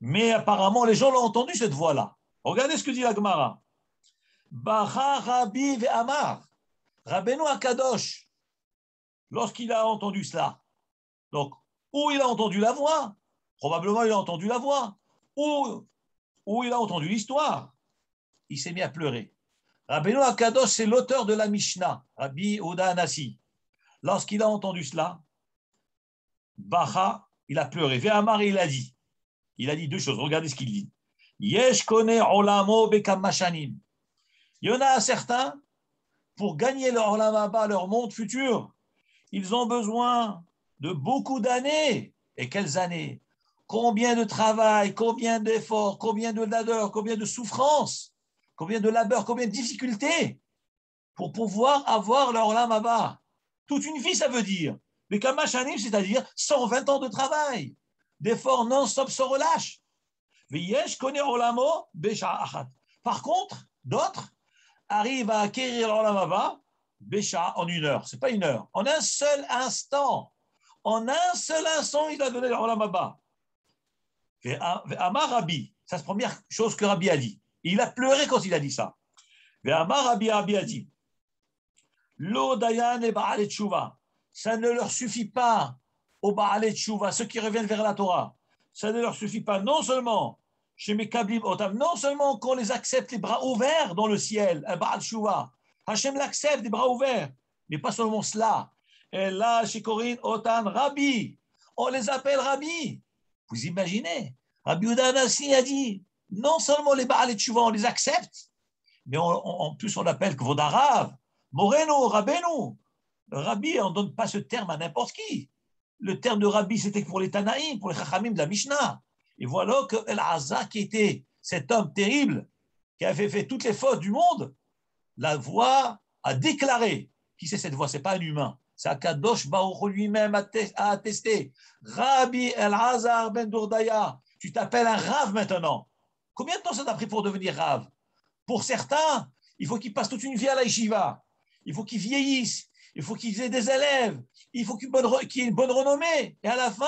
Mais apparemment, les gens l'ont entendu, cette voix-là. Regardez ce que dit la Gemara. Bacha Rabbi ve'amar. Rabbeinu Akadosh, lorsqu'il a entendu cela. Donc, où il a entendu la voix, probablement il a entendu la voix, ou il a entendu l'histoire, il s'est mis à pleurer. Rabbeinu Akadosh, c'est l'auteur de la Mishnah, Rabbi Oda Anassi. Lorsqu'il a entendu cela, Bacha, il a pleuré. Ve'amar, il a dit 2 choses. Regardez ce qu'il dit. Yesh kone olamo bekam mashanim. Il y en a certains, pour gagner leur olam haba, leur monde futur, ils ont besoin de beaucoup d'années. Et quelles années? Combien de travail, combien d'efforts, combien de labeur, combien de souffrances, combien de labeur, combien de difficultés pour pouvoir avoir leur olam haba. Toute une vie, ça veut dire. Bekam mashanim, c'est-à-dire 120 ans de travail, d'efforts non-stop sans relâche. Par contre, d'autres arrivent à acquérir l'olam haba en 1 heure. Ce n'est pas 1 heure. En un seul instant. En un seul instant, il a donné l'olam haba. Amar Rabbi, ça c'est la première chose que Rabbi a dit. Il a pleuré quand il a dit ça. Amar Rabbi a dit Lo dayan et ba'alet tshuva. Ça ne leur suffit pas aux ba'alet tshuva, ceux qui reviennent vers la Torah. Ça ne leur suffit pas non seulement Non seulement qu'on les accepte les bras ouverts dans le ciel, un Baal Shuvah, Hachem l'accepte des bras ouverts, mais pas seulement cela. Et là, chez Corinne, Otan, Rabbi, on les appelle Rabbi. Vous imaginez, Rabbi Yehuda Hanassi a dit, non seulement les Baal et Shuvah, on les accepte, mais en plus on l'appelle Kvodarav, Moreno, Rabbeinu. Rabbi, on ne donne pas ce terme à n'importe qui. Le terme de Rabbi, c'était pour les Tanaïm, pour les Chachamim de la Mishnah. Et voilà que El-Azza, qui était cet homme terrible, qui avait fait toutes les fautes du monde, la voix a déclaré. Qui c'est cette voix? Ce n'est pas un humain. C'est Akadosh Baruch lui-même a attesté. Rabbi El-Azhar ben Dourdaya, tu t'appelles un Rav maintenant. Combien de temps ça t'a pris pour devenir Rav? Pour certains, il faut qu'ils passent toute une vie à la yeshiva. Il faut qu'ils vieillissent. Il faut qu'ils aient des élèves. Il faut qu'ils aient une bonne renommée. Et à la fin,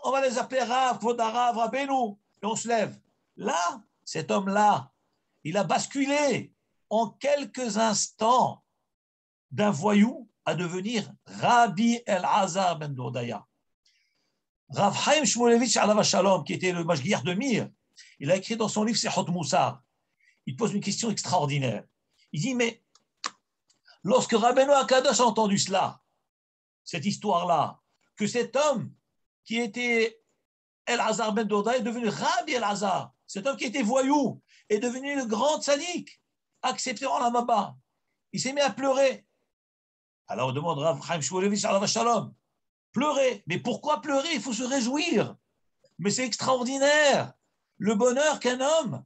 on va les appeler Rav, Kvodarav, Rabbeinu. Et on se lève. Là, cet homme-là, il a basculé en quelques instants d'un voyou à devenir Rabbi El-Azhar ben Dourdaya. Rav Chaim Shmulevitch alav shalom, qui était le mashgiach de Mir, il a écrit dans son livre Sechot Moussar. Il pose une question extraordinaire. Il dit, mais lorsque Rabbeinu Akadosh a entendu cela, cette histoire-là, que cet homme qui était El-Azhar ben Dourdaya est devenu Rabbi El-Azhar, cet homme qui était voyou est devenu le grand tzaddik, accepté en la Maba. Il s'est mis à pleurer. Alors on demande Rav Chaim Shmulevitch alav shalom, pleurer. Mais pourquoi pleurer? Il faut se réjouir. Mais c'est extraordinaire. Le bonheur qu'un homme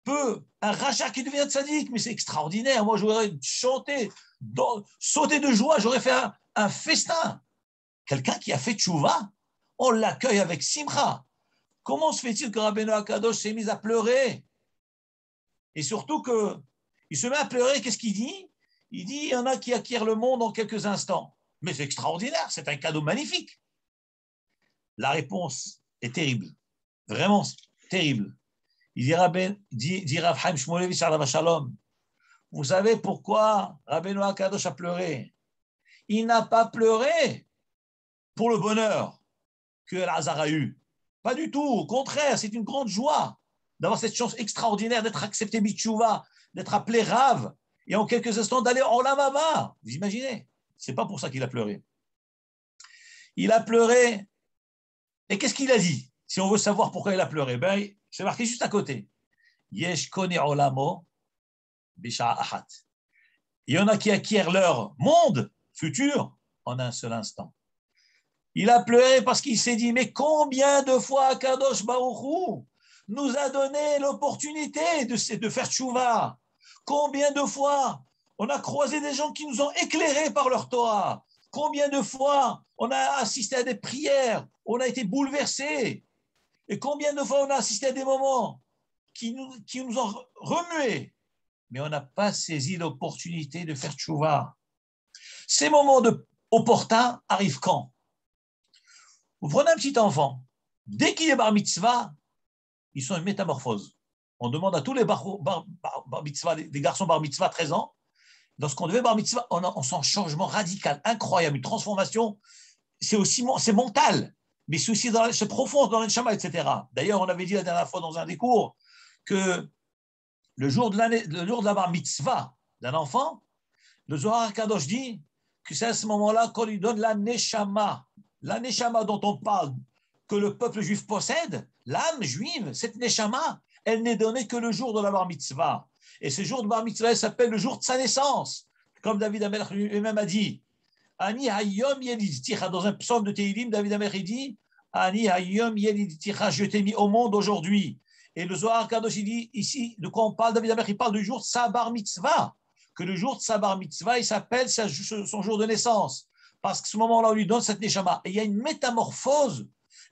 peut, un rachat qui devient tzaddik, mais c'est extraordinaire. Moi, j'aurais chanté, sauté de joie, j'aurais fait un festin. Quelqu'un qui a fait tchouva, on l'accueille avec simcha. Comment se fait-il que Rabbeinu Akadosh s'est mis à pleurer? Et surtout qu'il se met à pleurer, qu'est-ce qu'il dit? Il dit, il y en a qui acquièrent le monde en quelques instants. Mais c'est extraordinaire, c'est un cadeau magnifique. La réponse est terrible, vraiment terrible. Il dit Rav Chaim Shmulevitch alav shalom, vous savez pourquoi Rabbeinu Akadosh a pleuré? Il n'a pas pleuré pour le bonheur que El-Azhar a eu. Pas du tout, au contraire, c'est une grande joie d'avoir cette chance extraordinaire d'être accepté Bitchouva, d'être appelé Rav, et en quelques instants d'aller en Olam Haba. Vous imaginez? C'est pas pour ça qu'il a pleuré. Il a pleuré, et qu'est-ce qu'il a dit? Si on veut savoir pourquoi il a pleuré, ben, c'est marqué juste à côté. Yesh kone olamo bisha ahat. Il y en a qui acquièrent leur monde futur en un seul instant. Il a pleuré parce qu'il s'est dit, mais combien de fois Kadosh Baruch Hu nous a donné l'opportunité de faire tchouva? Combien de fois on a croisé des gens qui nous ont éclairés par leur Torah? Combien de fois on a assisté à des prières, on a été bouleversés? Et combien de fois on a assisté à des moments qui nous ont remués, mais on n'a pas saisi l'opportunité de faire tchouva. Ces moments opportuns arrivent quand? Vous prenez un petit enfant, dès qu'il est bar mitzvah, ils sont une métamorphose. On demande à tous les bar mitzvah, des garçons bar mitzvah 13 ans, lorsqu'on devait bar mitzvah, on sent un changement radical, incroyable, une transformation, c'est mental, mais c'est aussi c'est profond dans l'enshama, etc. D'ailleurs, on avait dit la dernière fois dans un des cours que le jour de la bar mitzvah d'un enfant, le Zohar Kadosh dit que c'est à ce moment-là qu'on lui donne la neshama dont on parle, que le peuple juif possède, l'âme juive, cette neshama, elle n'est donnée que le jour de la bar mitzvah. Et ce jour de bar mitzvah, il s'appelle le jour de sa naissance. Comme David Amelech lui-même a dit, Ani hayom yelidticha, dans un psaume de Tehilim, David Amelech dit, Ani hayom yelidticha, je t'ai mis au monde aujourd'hui. Et le Zohar Kadosh, il dit ici, de quoi on parle? David Amelech, il parle du jour de sa bar mitzvah. Que le jour de sa bar mitzvah, il s'appelle son jour de naissance. Parce que ce moment-là, on lui donne cette neshama. Et il y a une métamorphose,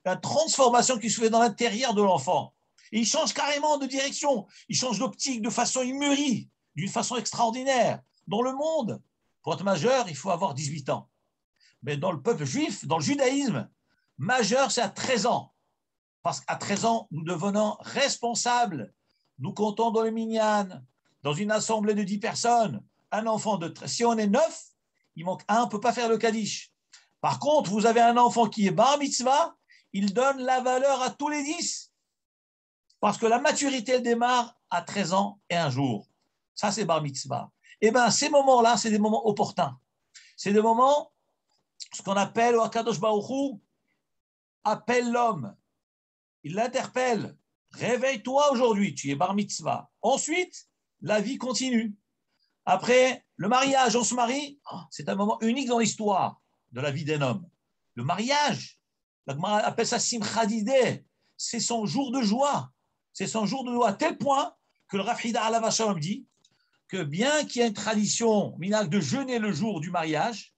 une transformation qui se fait dans l'intérieur de l'enfant. Et il change carrément de direction. Il change d'optique de façon immurie, d'une façon extraordinaire. Dans le monde, pour être majeur, il faut avoir 18 ans. Mais dans le peuple juif, dans le judaïsme, majeur, c'est à 13 ans. Parce qu'à 13 ans, nous devenons responsables. Nous comptons dans le minyan, dans une assemblée de 10 personnes, un enfant de 13. Si on est 9, il manque un, on ne peut pas faire le kaddish. Par contre, vous avez un enfant qui est bar mitzvah, il donne la valeur à tous les 10. Parce que la maturité, elle démarre à 13 ans et un jour. Ça, c'est bar mitzvah. Eh bien, ces moments-là, c'est des moments opportuns. C'est des moments, ce qu'on appelle, au Akadosh Baruch Hu, appelle l'homme. Il l'interpelle. Réveille-toi aujourd'hui, tu es bar mitzvah. Ensuite, la vie continue. Après, le mariage, on se marie. C'est un moment unique dans l'histoire de la vie d'un homme. Le mariage, la Gemara appelle ça Simcha Dideh. C'est son jour de joie. C'est son jour de joie à tel point que le Rav Hida alav Shalom dit que bien qu'il y ait une tradition minag de jeûner le jour du mariage,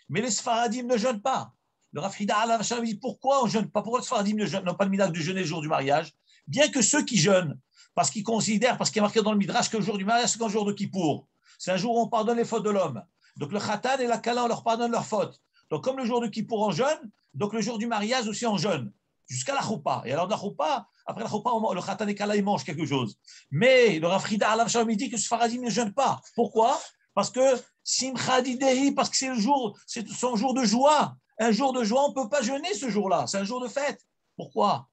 mais les Sfaradim ne jeûnent pas. Le Rav Hida alav Shalom dit pourquoi on ne jeûne pas? Pourquoi les Sfaradim n'ont pas le minag de jeûner le jour du mariage? Bien que ceux qui jeûnent, parce qu'ils considèrent, parce qu'il est marqué dans le Midrash que le jour du mariage, c'est un jour de Kippour. C'est un jour où on pardonne les fautes de l'homme. Donc le Khatan et la Kala, on leur pardonne leurs fautes. Donc comme le jour de Kippour en jeûne, donc le jour du mariage aussi en jeûne, jusqu'à la Choupa. Et alors de la Choupa, après la Choupa, le Khatan et Kala, ils mangent quelque chose. Mais le Rav Hida alav Shalom dit que ce Faradim ne jeûne pas. Pourquoi? Parce que Simcha Didehi, parce que c'est son jour de joie. Un jour de joie, on ne peut pas jeûner ce jour-là. C'est un jour de fête. Pourquoi?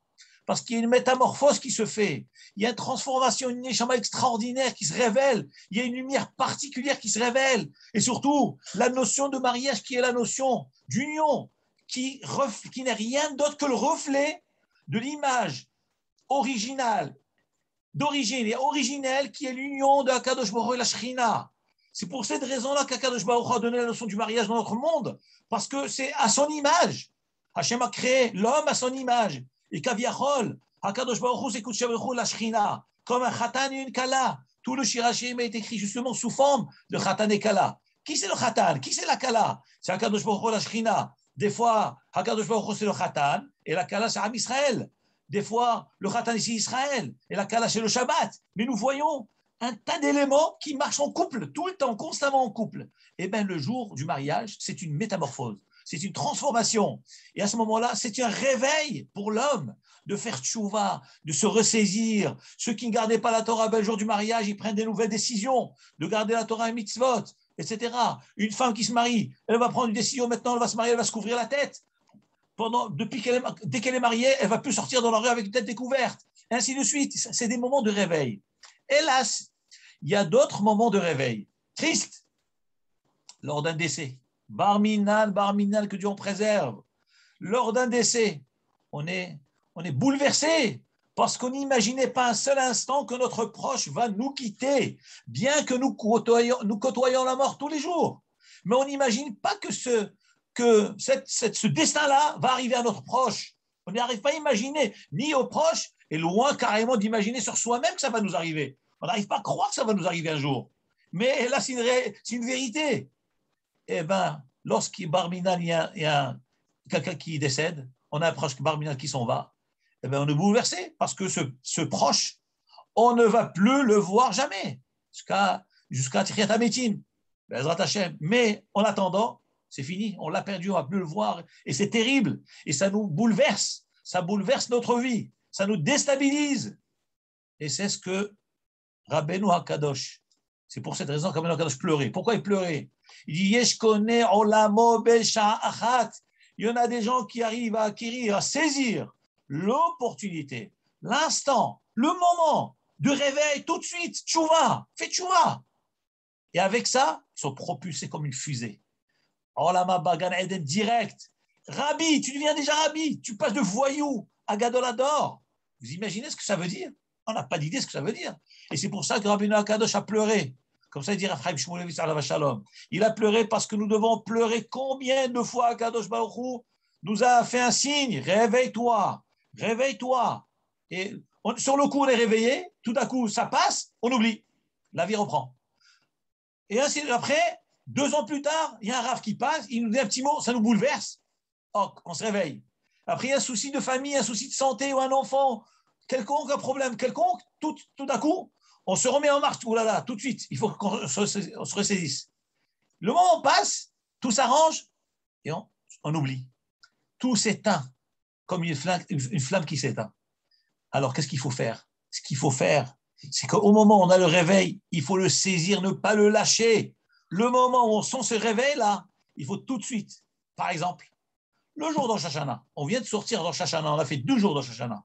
Parce qu'il y a une métamorphose qui se fait. Il y a une transformation, une neshama extraordinaire qui se révèle. Il y a une lumière particulière qui se révèle. Et surtout, la notion de mariage qui est la notion d'union, qui n'est rien d'autre que le reflet de l'image originale, d'origine et originelle, qui est l'union de Akadosh Baruch Hu et la Shekhinah. C'est pour cette raison-là qu'Akadosh Baruch Hu a donné la notion du mariage dans notre monde, parce que c'est à son image. Hachem a créé l'homme à son image. Et Kaviachol, Akadosh Baruch Hu, c'est Kutsh Baruch Hu, la Shekhinah, comme un Khatan et une Kala. Tout le Shirachim est écrit justement sous forme de Khatan et Kala. Qui c'est le Khatan? Qui c'est la Kala? C'est Akadosh Baruch Hu, la Shekhinah. Des fois, Akadosh Baruch Hu, c'est le Khatan, et la Kala, c'est Am Israël. Des fois, le Khatan, c'est Israël, et la Kala, c'est le Shabbat. Mais nous voyons un tas d'éléments qui marchent en couple, tout le temps, constamment en couple. Eh bien, le jour du mariage, c'est une métamorphose. C'est une transformation. Et à ce moment-là, c'est un réveil pour l'homme de faire tchouva, de se ressaisir. Ceux qui ne gardaient pas la Torah le jour du mariage, ils prennent des nouvelles décisions, de garder la Torah et mitzvot, etc. Une femme qui se marie, elle va prendre une décision maintenant, elle va se marier, elle va se couvrir la tête. Dès qu'elle est mariée, elle ne va plus sortir dans la rue avec une tête découverte. Et ainsi de suite. C'est des moments de réveil. Hélas, il y a d'autres moments de réveil. Tristes, lors d'un décès. Barminal, que Dieu en préserve. Lors d'un décès, on est bouleversé parce qu'on n'imaginait pas un seul instant que notre proche va nous quitter, bien que nous côtoyons la mort tous les jours. Mais on n'imagine pas que ce destin-là va arriver à notre proche. On n'arrive pas à imaginer, ni aux proches, et loin carrément d'imaginer sur soi-même que ça va nous arriver. On n'arrive pas à croire que ça va nous arriver un jour. Mais là, c'est une vérité. Eh bien, lorsqu'il Barminal, il y a quelqu'un qui décède, on a un proche Barminal qui s'en va, eh bien, on est bouleversé parce que ce proche, on ne va plus le voir jamais jusqu'à Tiriyat Hametim. Mais en attendant, c'est fini, on l'a perdu, on ne va plus le voir. Et c'est terrible. Et ça nous bouleverse. Ça bouleverse notre vie. Ça nous déstabilise. Et c'est ce que Rabbeinu HaKadosh, c'est pour cette raison que Rabbeinu HaKadosh pleurait. Pourquoi il pleurait? Il dit Yesh koneh olamo besha achat. Il y en a des gens qui arrivent à acquérir, à saisir l'opportunité, l'instant, le moment de réveil tout de suite. Tchouva, fais tchouva. Et avec ça, ils sont propulsés comme une fusée. Olama Bagan Eden direct. Rabbi, tu deviens déjà rabbi. Tu passes de voyou à gadolador. Vous imaginez ce que ça veut dire? On n'a pas d'idée ce que ça veut dire. Et c'est pour ça que Rabbeinu HaKadosh a pleuré. Comme ça, il dit Raphaël Shmulevitz alav shalom. Il a pleuré parce que nous devons pleurer. Combien de fois HaKadosh Baruch Hu nous a fait un signe? Réveille-toi, réveille-toi. Et sur le coup, on est réveillé. Tout à coup, ça passe, on oublie. La vie reprend. Et ainsi après, 2 ans plus tard, il y a un rave qui passe, il nous dit un petit mot, ça nous bouleverse. Oh, on se réveille. Après, il y a un souci de famille, un souci de santé ou un enfant, quelconque, un problème quelconque, tout à coup, on se remet en marche. Oh là là, tout de suite, il faut qu'on se ressaisisse. Le moment passe, tout s'arrange et on oublie. Tout s'éteint comme une flamme qui s'éteint. Alors, qu'est-ce qu'il faut faire? Ce qu'il faut faire, c'est qu'au moment où on a le réveil, il faut le saisir, ne pas le lâcher. Le moment où on sent ce réveil-là, il faut tout de suite. Par exemple, le jour d'Rosh Hashanah, on vient de sortir d'Rosh Hashanah, on a fait 2 jours d'Rosh Hashanah.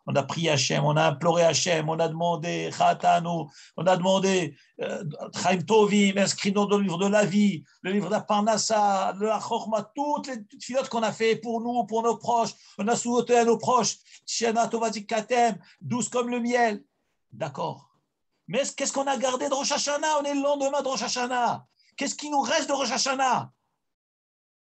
On a prié Hachem, on a imploré Hachem, on a demandé Chatanu, on a demandé Chaim Tovim, inscrit-nous dans le livre de la vie, le livre d'Aparnassa, de la Chorma, toutes les filotes qu'on a fait pour nous, pour nos proches. On a souhaité à nos proches, Shana Tovatik Katem, douce comme le miel. D'accord. Mais qu'est-ce qu'on a gardé de Rosh Hashanah? On est le lendemain de Rosh Hashanah. Qu'est-ce qui nous reste de Rosh Hashanah?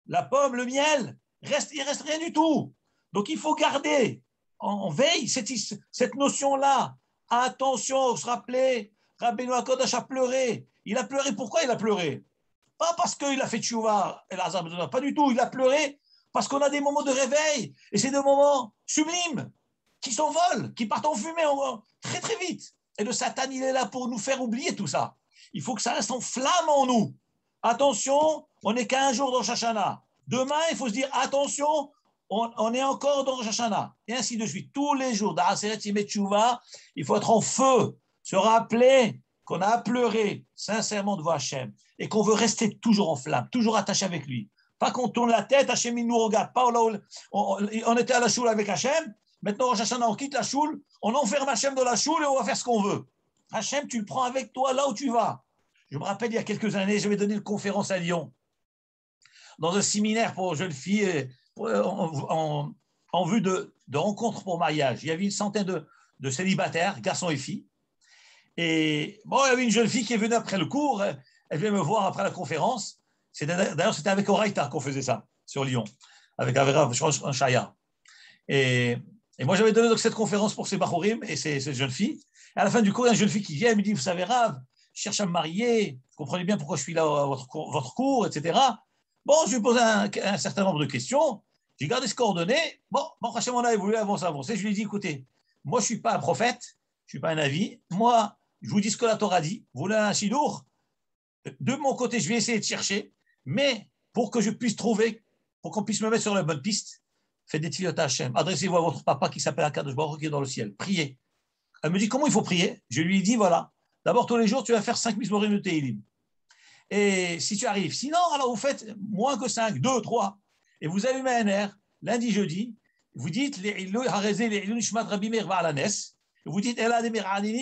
La pomme, le miel, il ne reste rien du tout. Donc il faut garder en veille cette notion-là. Attention, se rappeler, Rabbeinu HaKodesh a pleuré. Il a pleuré, pourquoi il a pleuré? Pas parce qu'il a fait tchouva, pas du tout. Il a pleuré parce qu'on a des moments de réveil. Et c'est des moments sublimes qui s'envolent, qui partent en fumée très très vite. Et le Satan, il est là pour nous faire oublier tout ça. Il faut que ça reste en flamme en nous. Attention, on n'est qu'à un jour dans Rosh Hashanah. Demain, il faut se dire, attention, on est encore dans Rosh Hashanah. Et ainsi de suite. Tous les jours, d'Aseret Yemei Teshuvah, il faut être en feu, se rappeler qu'on a pleuré sincèrement devant Hachem et qu'on veut rester toujours en flamme, toujours attaché avec lui. Pas qu'on tourne la tête, Hachem, il ne nous regarde pas. On était à la choule avec Hachem. Maintenant, Rosh Hashanah, on quitte la choule, on enferme Hachem dans la choule et on va faire ce qu'on veut. Hachem, tu le prends avec toi là où tu vas. Je me rappelle, il y a quelques années, j'avais donné une conférence à Lyon, dans un séminaire pour jeunes filles, en vue de rencontres pour mariage. Il y avait une centaine de célibataires, garçons et filles. Et bon, il y avait une jeune fille qui est venue après le cours, elle vient me voir après la conférence. D'ailleurs, c'était avec Oraïta qu'on faisait ça, sur Lyon, avec Avera, je crois, un Chaya. Et moi, j'avais donné donc cette conférence pour ces Bachorim et ces jeunes filles. Et à la fin du cours, il y a une jeune fille qui vient et me dit, vous savez, Rav, je cherche à me marier, vous comprenez bien pourquoi je suis là à votre cours, etc. Bon, je lui pose un certain nombre de questions, j'ai gardé ce coordonnées. Bon, Hachem on a évolué, avancer. Je lui ai dit, écoutez, moi, je ne suis pas un prophète, je ne suis pas un avis. Moi, je vous dis ce que la Torah dit. Vous voulez un sidour? De mon côté, je vais essayer de chercher, mais pour que je puisse trouver, pour qu'on puisse me mettre sur la bonne piste, faites des tefilot à Hachem. Adressez-vous à votre papa qui s'appelle Akadosh Baruch qui est dans le ciel. Priez. Elle me dit, comment il faut prier? Je lui ai dit, voilà, d'abord, tous les jours, tu vas faire 5 mismorim de Teilim. Et si tu arrives, sinon, alors vous faites moins que 5, 2, 3. Et vous allumez un air, lundi, jeudi, vous dites, vous dites, Ela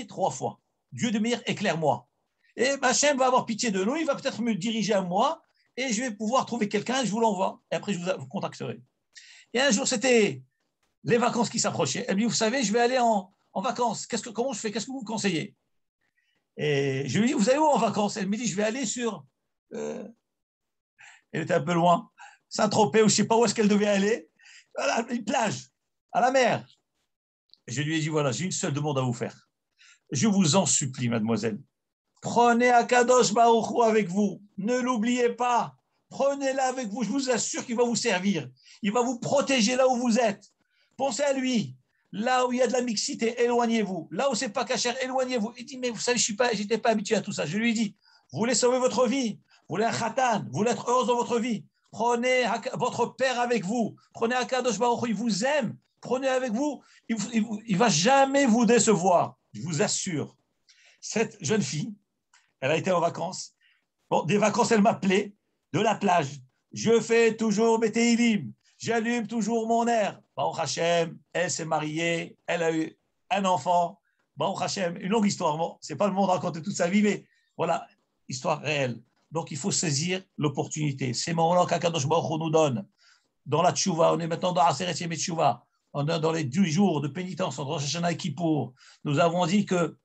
3 fois. Dieu de Mir, éclaire-moi. Et Hachem va avoir pitié de nous, il va peut-être me diriger à moi, et je vais pouvoir trouver quelqu'un, je vous l'envoie, et après je vous contacterai. Et un jour, c'était les vacances qui s'approchaient. Elle me dit, vous savez, je vais aller en vacances. Comment je fais? Qu'est-ce que vous me conseillez? Et je lui dis, vous allez où en vacances? Elle me dit, je vais aller sur... elle était un peu loin. Saint-Tropez, ou je ne sais pas où est-ce qu'elle devait aller. Voilà, une plage, à la mer. Et je lui ai dit, voilà, j'ai une seule demande à vous faire. Je vous en supplie, mademoiselle. Prenez Akadosh Baruch Hu avec vous. Ne l'oubliez pas. Prenez-la avec vous. Je vous assure qu'il va vous servir. Il va vous protéger là où vous êtes. Pensez à lui. Là où il y a de la mixité, éloignez-vous. Là où c'est pas cachère, éloignez-vous. Il dit, mais vous savez, je n'étais pas habitué à tout ça. Je lui ai dit, vous voulez sauver votre vie, vous voulez un khatan, vous voulez être heureuse dans votre vie. Prenez votre père avec vous. Prenez Akadosh Baruch Hu, il vous aime. Prenez avec vous. Il ne va jamais vous décevoir. Je vous assure. Cette jeune fille, elle a été en vacances. Bon, des vacances, elle m'appelait de la plage. Je fais toujours mes télim. J'allume toujours mon air. Baruch Hashem, elle s'est mariée, elle a eu un enfant. Baruch Hashem, une longue histoire. Bon, ce n'est pas le monde raconter toute sa vie, mais voilà, histoire réelle. Donc, il faut saisir l'opportunité. C'est moments-là qu'Akadosh Baruch Hu nous donne. Dans la tchouva, on est maintenant dans Aseret Yemei Teshuvah. On est dans les 10 jours de pénitence entre Rosh Hashanah et Kippour. Nous avons dit que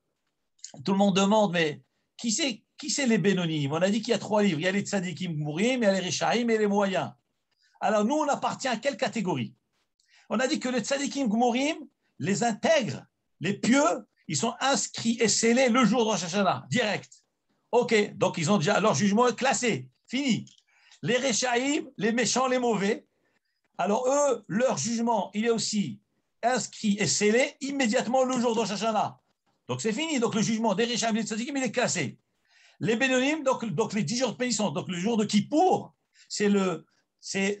tout le monde demande, mais qui c'est les Bénonim? On a dit qu'il y a 3 livres. Il y a les Tzadikim Gmurim, il y a les Rishaïm et les moyens. Alors, nous, on appartient à quelle catégorie? On a dit que les Tzadikim Gmurim les intègrent. Les pieux, ils sont inscrits et scellés le jour de Rosh Hashanah, direct. OK, donc ils ont déjà leur jugement est classé, fini. Les Rishaïm, les méchants, les mauvais, alors eux, leur jugement, il est aussi inscrit et scellé immédiatement le jour de Rosh Hashanah. Donc c'est fini. Donc le jugement des Rishaïm et des Tzadikim, il est classé. Les Bénonim, donc les 10 jours de pénitence, donc le jour de Kippour, c'est le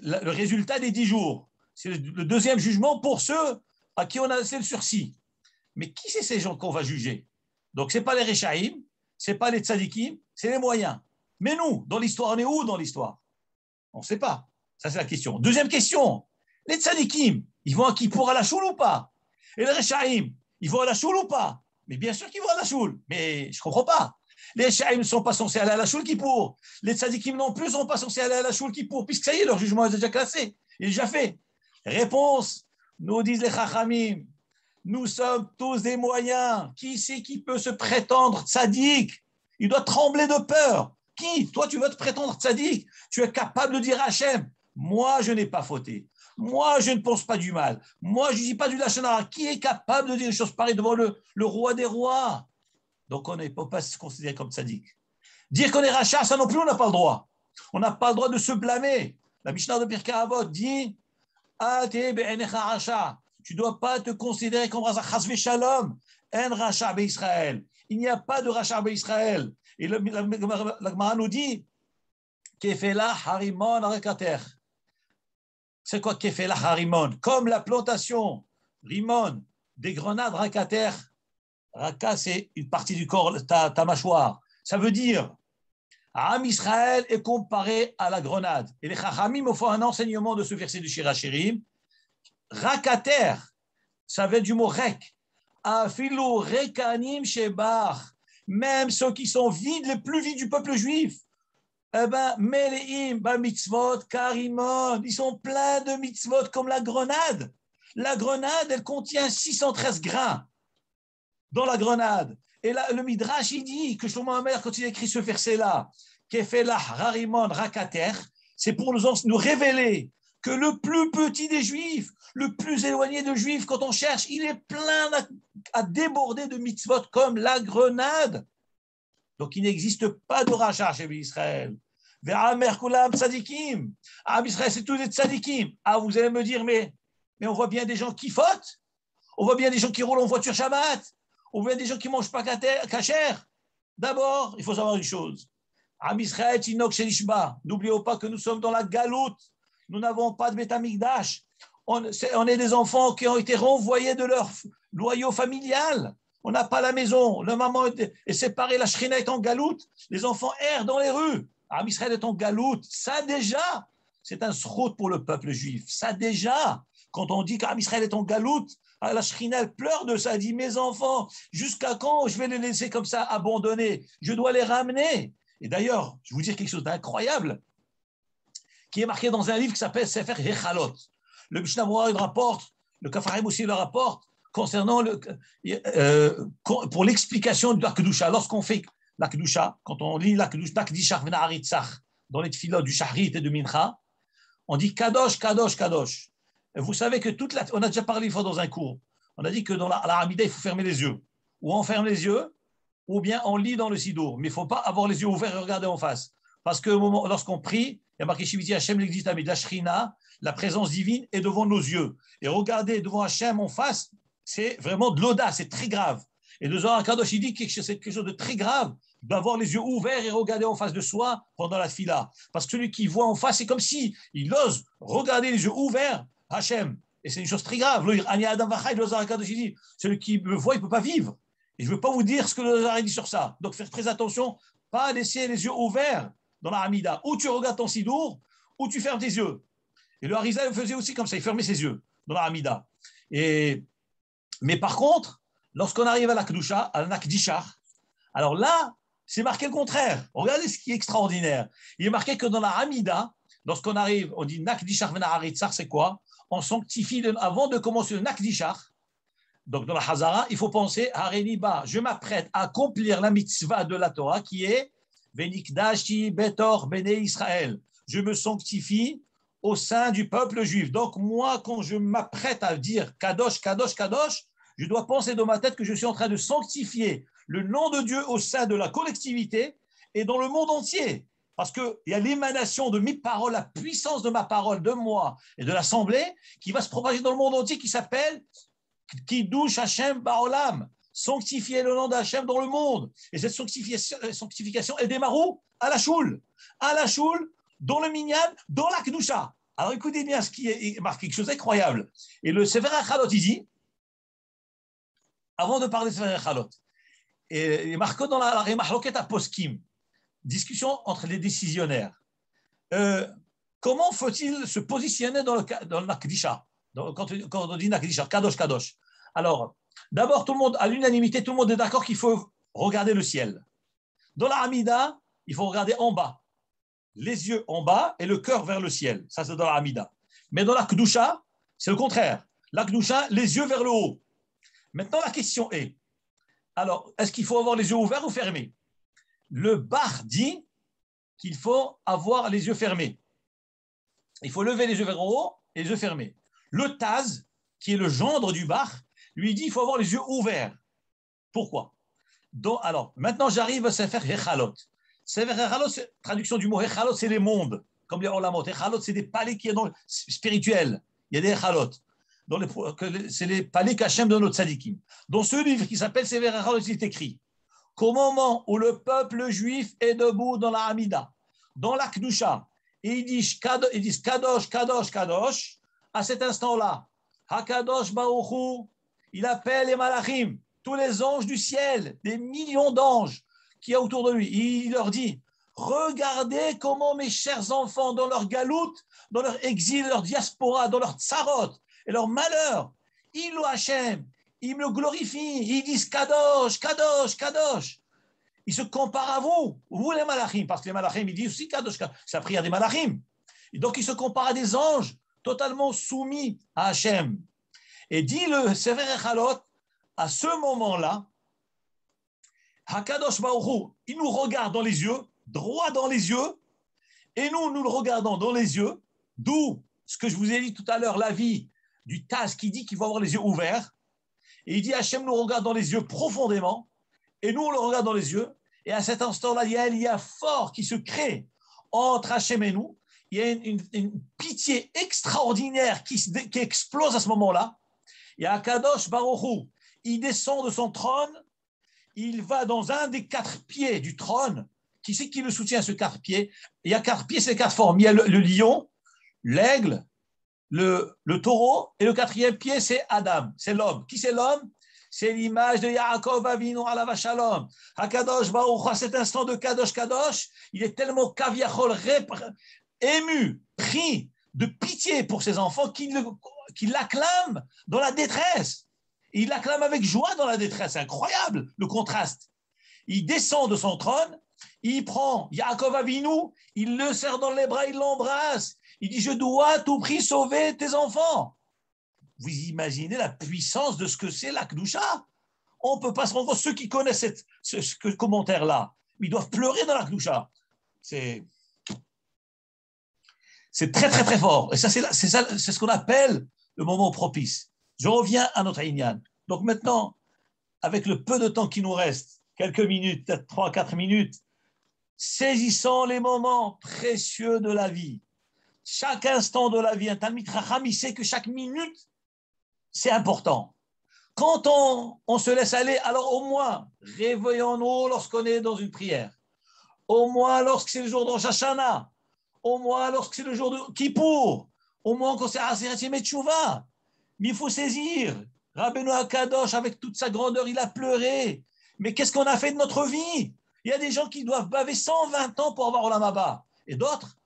résultat des 10 jours. C'est le deuxième jugement pour ceux à qui on a laissé le sursis. Mais qui c'est ces gens qu'on va juger? Donc ce n'est pas les Rishaïm, ce n'est pas les Tzadikim, c'est les moyens. Mais nous, dans l'histoire, on est où dans l'histoire? On ne sait pas. Ça, c'est la question. Deuxième question, les Tzadikim, ils vont à Kippour à la choule ou pas? Et les Rechaïm, ils vont à la choule ou pas? Mais bien sûr qu'ils vont à la choule. Mais je ne comprends pas. Les Rechaïm ne sont pas censés aller à la choule qui pour. Les Tzadikim non plus ne sont pas censés aller à la choule qui pour, puisque ça y est, leur jugement est déjà classé. Il est déjà fait. Réponse, nous disent les Chachamim, nous sommes tous des moyens. Qui c'est qui peut se prétendre tzaddik? Il doit trembler de peur. Qui? Toi, tu veux te prétendre tzaddik? Tu es capable de dire à Hachem, moi, je n'ai pas fauté. Moi, je ne pense pas du mal. Moi, je ne dis pas du lachon hara. Qui est capable de dire des choses pareilles devant le roi des rois? Donc, on ne peut pas se considérer comme tzaddik. Dire qu'on est rachat, ça non plus, on n'a pas le droit. On n'a pas le droit de se blâmer. La Mishnah de Pirkei Avot dit tu ne dois pas te considérer comme Raza Chasvé Shalom, un Racha Israël. Il n'y a pas de Racha Israël. Et la Gemara nous dit Kefela Harimon Arekater. C'est quoi Kefela Harimon? Comme la plantation Rimon des grenades Rakater. Raka, c'est une partie du corps, ta mâchoire. Ça veut dire Am Israël est comparé à la grenade. Et les Chachamim me font un enseignement de ce verset du Shir HaShirim. Rakater, ça vient du mot rek. Afilu rekanim shebach. Même ceux qui sont vides, les plus vides du peuple juif. Eh ben, meleim ba mitzvot karimon. Ils sont pleins de mitzvot comme la grenade. La grenade, elle contient 613 grains dans la grenade. Et là, le Midrash, il dit que Shlomo HaMelech, quand il écrit ce verset-là, Kefelah Harimon Rakater, c'est pour nous révéler que le plus petit des Juifs, le plus éloigné des Juifs, quand on cherche, il est plein à déborder de mitzvot comme la grenade. Donc, il n'existe pas de rachat chez Israël. Ve'amer kulam tzadikim. Ah, Israël, c'est tous des tzadikim. Ah, vous allez me dire, mais on voit bien des gens qui fautent. On voit bien des gens qui roulent en voiture Shabbat. On voit des gens qui ne mangent pas kasher. D'abord, il faut savoir une chose. Am Israël, Tinok Shelishba. N'oublions pas que nous sommes dans la galoute. Nous n'avons pas de Beth Amikdash. On est des enfants qui ont été renvoyés de leur loyau familial. On n'a pas la maison. Le maman est séparée. La Shrina est en galoute. Les enfants errent dans les rues. Am Israël est en galoute. Ça déjà, c'est un srout pour le peuple juif. Ça déjà, quand on dit qu'Am Israël est en galoute, la Shrina, elle pleure de ça. Elle dit, mes enfants, jusqu'à quand je vais les laisser comme ça abandonnés? Je dois les ramener. Et d'ailleurs, je vais vous dire quelque chose d'incroyable qui est marqué dans un livre qui s'appelle Sefer Hechalot. Le Mishnah Moura le rapporte, le Kafarim aussi le rapporte, concernant pour l'explication de la Kedusha. Lorsqu'on fait la Kedusha, quand on lit la Kedusha dans les tefilot du Shahrit et de Mincha, on dit Kadosh, Kadosh, Kadosh. Et vous savez que on a déjà parlé une fois dans un cours, on a dit que dans la Hamida, il faut fermer les yeux. Ou on ferme les yeux, ou bien on lit dans le Sidour. Mais il ne faut pas avoir les yeux ouverts et regarder en face. Parce que lorsqu'on prie, il y a marqué Shiviti Hashem l'existe, mais la Shrina, la présence divine est devant nos yeux. Et regarder devant Hashem en face, c'est vraiment de l'audace, c'est très grave. Et le Zohar Kadosh, il dit que c'est quelque chose de très grave d'avoir les yeux ouverts et regarder en face de soi pendant la fila. Parce que celui qui voit en face, c'est comme si il ose regarder les yeux ouverts Hachem. Et c'est une chose très grave. Celui qui me voit, il ne peut pas vivre. Et je ne veux pas vous dire ce que le Zohar dit sur ça. Donc, faire très attention, pas laisser les yeux ouverts dans la Hamida. Ou tu regardes ton Sidour, ou tu fermes tes yeux. Et le Harizal faisait aussi comme ça, il fermait ses yeux dans la Hamida. Mais par contre, lorsqu'on arrive à la Kedusha, à la Nakdishah, alors là, c'est marqué le contraire. Regardez ce qui est extraordinaire. Il est marqué que dans la Hamida, lorsqu'on arrive, on dit Nakdishah Venaharitzar, c'est quoi? On sanctifie avant de commencer le Nakdishah. Donc dans la Hazara, il faut penser à Reniba. Je m'apprête à accomplir la mitzvah de la Torah qui est Venikdashi Betor Bene Israël. Je me sanctifie au sein du peuple juif. Donc moi, quand je m'apprête à dire Kadosh, Kadosh, Kadosh, je dois penser dans ma tête que je suis en train de sanctifier le nom de Dieu au sein de la collectivité et dans le monde entier. Parce qu'il y a l'émanation de mes paroles, la puissance de ma parole, de moi et de l'Assemblée qui va se propager dans le monde entier qui s'appelle Kiddush Hashem Ba'olam. Sanctifier le nom d'Hachem dans le monde. Et cette sanctification, elle démarre où? À la choule. À la choule, dans le minyan, dans la Kedusha. Alors écoutez bien ce qui est marqué, quelque chose d'incroyable. Et le Sefer HaChalot, il dit, avant de parler de Sefer HaChalot, il est marqué dans la Mahloket Poskim, discussion entre les décisionnaires. Comment faut-il se positionner dans la Kedusha, quand on dit Nakdisha, Kadosh, Kadosh? Alors, d'abord, tout le monde, à l'unanimité, tout le monde est d'accord qu'il faut regarder le ciel. Dans la Hamida, il faut regarder en bas. Les yeux en bas et le cœur vers le ciel. Ça, c'est dans la Hamida. Mais dans la Kedusha, c'est le contraire. La Kedusha, les yeux vers le haut. Maintenant, la question est, alors, est-ce qu'il faut avoir les yeux ouverts ou fermés? Le Bar dit qu'il faut avoir les yeux fermés. Il faut lever les yeux vers en haut et les yeux fermés. Le Taz, qui est le gendre du Bar, lui dit qu'il faut avoir les yeux ouverts. Pourquoi? Donc, alors, maintenant, j'arrive à Sefer Hechalot. Sefer Hechalot, traduction du mot Hechalot, c'est les mondes, comme les Olamot. Hechalot, c'est des palais qui sont spirituels. Il y a des Hechalot. C'est les palais qu'Hachem donne aux tzadikim. Dans ce livre qui s'appelle Sefer Hechalot, il est écrit qu'au moment où le peuple juif est debout dans la Hamida, dans la Kedusha, et ils disent Kadosh, Kadosh, Kadosh, à cet instant-là, Hakadosh Baruch Hu, il appelle les malachim, tous les anges du ciel, des millions d'anges qu'il y a autour de lui. Il leur dit, regardez comment mes chers enfants, dans leur galoute, dans leur exil, leur diaspora, dans leur tsarot et leur malheur, ils louent Hachem, ils me glorifient, ils disent Kadosh, Kadosh, Kadosh. Ils se comparent à vous les malachim, parce que les malachim, ils disent aussi Kadosh, Kadosh. C'est la prière des malachim. Et donc, ils se comparent à des anges totalement soumis à Hachem. Et dit le Sefer Echalot, à ce moment-là, Hakadosh Baruch Hu, il nous regarde dans les yeux, droit dans les yeux, et nous le regardons dans les yeux, d'où ce que je vous ai dit tout à l'heure, l'avis du Taz qui dit qu'il faut avoir les yeux ouverts, et il dit Hachem nous regarde dans les yeux profondément, et nous on le regarde dans les yeux, et à cet instant-là, il y a un lien fort qui se crée entre Hachem et nous, il y a une pitié extraordinaire qui explose à ce moment-là, et Hakadosh Baruch Hu, il descend de son trône, il va dans un des 4 pieds du trône. Qui c'est qui le soutient, ce 4 pieds? Il y a 4 pieds, c'est 4 formes. Il y a le lion, l'aigle, le taureau, et le 4e pied, c'est Adam, c'est l'homme. Qui c'est l'homme? C'est l'image de Yaakov Avinu alav shalom. Hakadosh Baruch Hu, à cet instant de Kadosh Kadosh, il est tellement kaviachol, ému, pris de pitié pour ses enfants qu'il l'acclame dans la détresse. Il l'acclame avec joie dans la détresse. C'est incroyable le contraste. Il descend de son trône, il prend Yaakov Avinu, il le serre dans les bras, il l'embrasse. Il dit, je dois à tout prix sauver tes enfants. Vous imaginez la puissance de ce que c'est la Kedusha? On ne peut pas se rendre compte. Ceux qui connaissent ce commentaire-là, ils doivent pleurer dans la Kedusha. C'est très, très, très fort. Et ça, c'est ce qu'on appelle le moment propice. Je reviens à notre Inyan. Donc maintenant, avec le peu de temps qui nous reste, quelques minutes, peut-être 3-4 minutes, saisissons les moments précieux de la vie. Chaque instant de la vie, un Talmid Chacham, il sait que chaque minute, c'est important. Quand on se laisse aller, alors au moins, réveillons-nous lorsqu'on est dans une prière. Au moins lorsque c'est le jour de Rosh Hashanah. Au moins lorsque c'est le jour de Kippour. Au moins quand c'est Aseret Yemei Teshuvah. Mais il faut saisir. Rabbeinu HaKadosh, avec toute sa grandeur, il a pleuré. Mais qu'est-ce qu'on a fait de notre vie? Il y a des gens qui doivent baver 120 ans pour avoir Olam Haba. Et d'autres,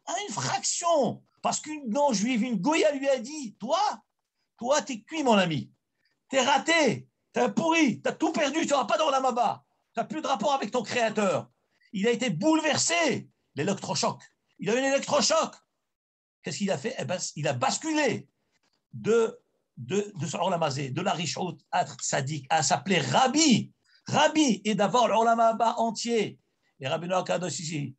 à une fraction. Parce qu'une non-juive, une Goya lui a dit, toi, t'es cuit, mon ami. T'es raté. T'es pourri. T'as tout perdu. Tu n'auras pas d'Olam Haba. Tu n'as plus de rapport avec ton créateur. Il a été bouleversé. L'électrochoc. Il a eu un électrochoc. Qu'est-ce qu'il a fait? Eh ben, il a basculé de ce Olam Hazé, de la Rishut Atr Tzadik, à s'appeler Rabbi. Rabbi, et d'avoir l'Olam Haba entier. Et Rabbeinu HaKadosh ici,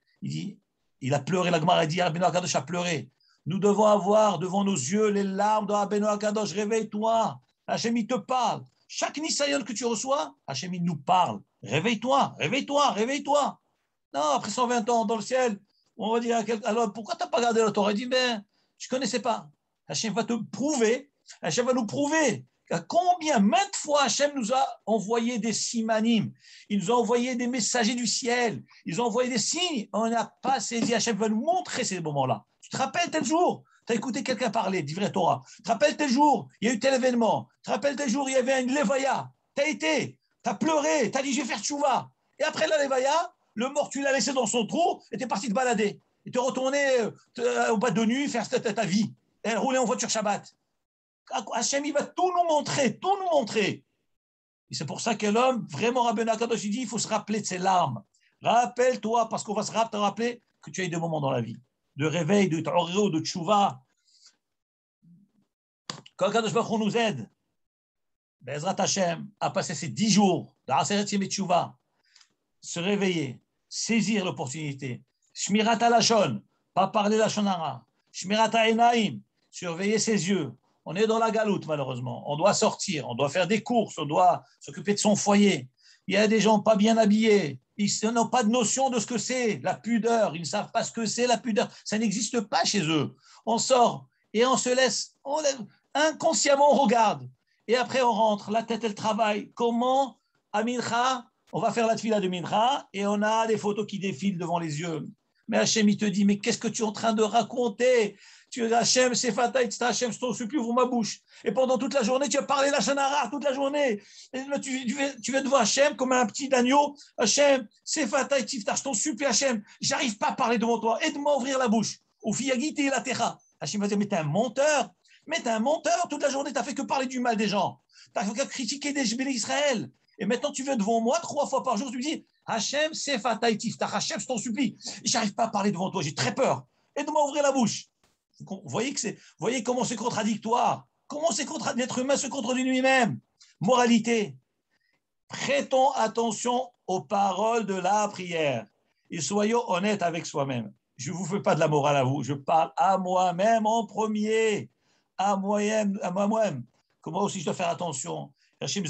il a pleuré, la Gemara dit, Rabbeinu HaKadosh a pleuré. Nous devons avoir devant nos yeux les larmes de Rabbeinu HaKadosh. Réveille-toi. Hachem, il te parle. Chaque Nisayon que tu reçois, Hachem, il nous parle. Réveille-toi, réveille-toi, réveille-toi. Non, après 120 ans dans le ciel, on va dire à quelqu'un, alors pourquoi tu n'as pas gardé la Torah? Il dit, ben, je ne connaissais pas. Hachem va te prouver, Hachem va nous prouver combien, maintes fois, Hachem nous a envoyé des simanim, il nous a envoyé des messagers du ciel, ils ont envoyé des signes, on n'a pas saisi, Hachem va nous montrer ces moments-là. Tu te rappelles tel jour, tu as écouté quelqu'un parler d'Ivrei Torah, tu te rappelles tel jour, il y a eu tel événement, tu te rappelles tel jour, il y avait une levaya, tu as été, tu as pleuré, tu as dit je vais faire tchouva, et après la levaya, le mort, tu l'as laissé dans son trou et tu es parti te balader. Et tu es retourné au bas de nuit faire ta vie. Et rouler en voiture Shabbat. Hachem, il va tout nous montrer, tout nous montrer. Et c'est pour ça que l'homme, vraiment, Rabbeinu Akadosh, il dit, il faut se rappeler de ses larmes. Rappelle-toi, parce qu'on va te rappeler que tu as eu des moments dans la vie, de réveil, de ta'oreo, de tchouva. Quand Akadosh Baruch Hu nous aide, Bezrat Hashem, à passer ces 10 jours de Aseret Yemei Tchouva, se réveiller, saisir l'opportunité. Shmirat HaLashon, pas parler Lashon Hara. Shmirat HaEnaim, surveiller ses yeux. On est dans la galoute, malheureusement. On doit sortir, on doit faire des courses, on doit s'occuper de son foyer. Il y a des gens pas bien habillés. Ils n'ont pas de notion de ce que c'est la pudeur. Ils ne savent pas ce que c'est la pudeur. Ça n'existe pas chez eux. On sort et on se laisse, inconsciemment, on regarde. Et après, on rentre, la tête, elle travaille. Comment, à Mincha, on va faire la tefila de Mincha et on a des photos qui défilent devant les yeux. Mais Hachem, il te dit, mais qu'est-ce que tu es en train de raconter? Tu es Hachem, c'est Fataï, c'est Hachem, je t'en supplie, ouvre ma bouche. Et pendant toute la journée, tu as parlé la Shanara toute la journée. Et là, tu vas devant Hachem comme un petit agneau. Hachem, c'est Fataï, je t'en supplie, Hachem, j'arrive pas à parler devant toi. Aide-moi à ouvrir la bouche. Au Fiyagite et la Terra. Hachem va dire, mais t'es un menteur. Mais t'es un menteur, toute la journée, t'as fait que parler du mal des gens. T'as fait que critiquer des Jbélé Israël. Et maintenant, tu viens devant moi 3 fois par jour, tu me dis, Hachem, c'est Fataï, Hachem, je t'en supplie. J'arrive pas à parler devant toi, j'ai très peur. Aide-moi à ouvrir la bouche. Vous voyez comment c'est contradictoire. Comment c'est l'être humain se contredit lui-même. Moralité. Prêtons attention aux paroles de la prière et soyons honnêtes avec soi-même. Je ne vous fais pas de la morale à vous, je parle à moi-même en premier. À moi-même. Comment aussi je dois faire attention. Passer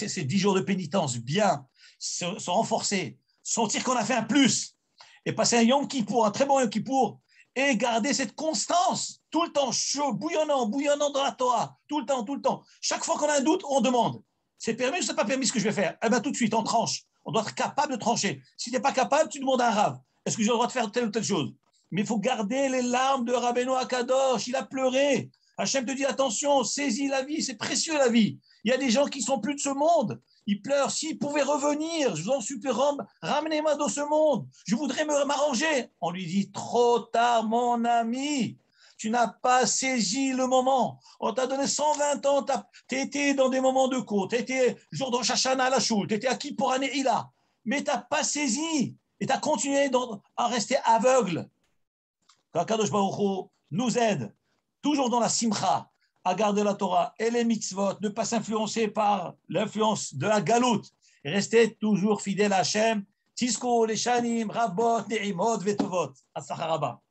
ces 10 jours de pénitence bien, se renforcer, sentir qu'on a fait un plus et passer un Yom Kippour, un très bon Yom Kippour et garder cette constance tout le temps chaud, bouillonnant dans la Torah, tout le temps. Chaque fois qu'on a un doute, on demande. C'est permis ou c'est pas permis ce que je vais faire? Eh bien, tout de suite, on tranche. On doit être capable de trancher. Si tu n'es pas capable, tu demandes à un rave. Est-ce que j'ai le droit de faire telle ou telle chose? Mais il faut garder les larmes de Rabbeinu Akadosh. Il a pleuré. Hachem te dit attention, saisis la vie, c'est précieux la vie. Il y a des gens qui sont plus de ce monde. Ils pleurent. S'ils pouvaient revenir, je vous en supplie, ramenez-moi dans ce monde. Je voudrais m'arranger. On lui dit trop tard, mon ami. Tu n'as pas saisi le moment. On t'a donné 120 ans. Tu étais dans des moments de cours. Tu étais jour de Rosh Hashanah à la choule. Tu étais acquis pour année Ila. Mais tu n'as pas saisi. Et tu as continué à rester aveugle. Qu'Akadosh Baruch Hu nous aide, toujours dans la simcha, à garder la Torah et les mitzvot, ne pas s'influencer par l'influence de la galoute. Et rester toujours fidèle à Hachem. Tisko, les shanim, rabot, ne'imot, vetovot. Atzlacha rabba.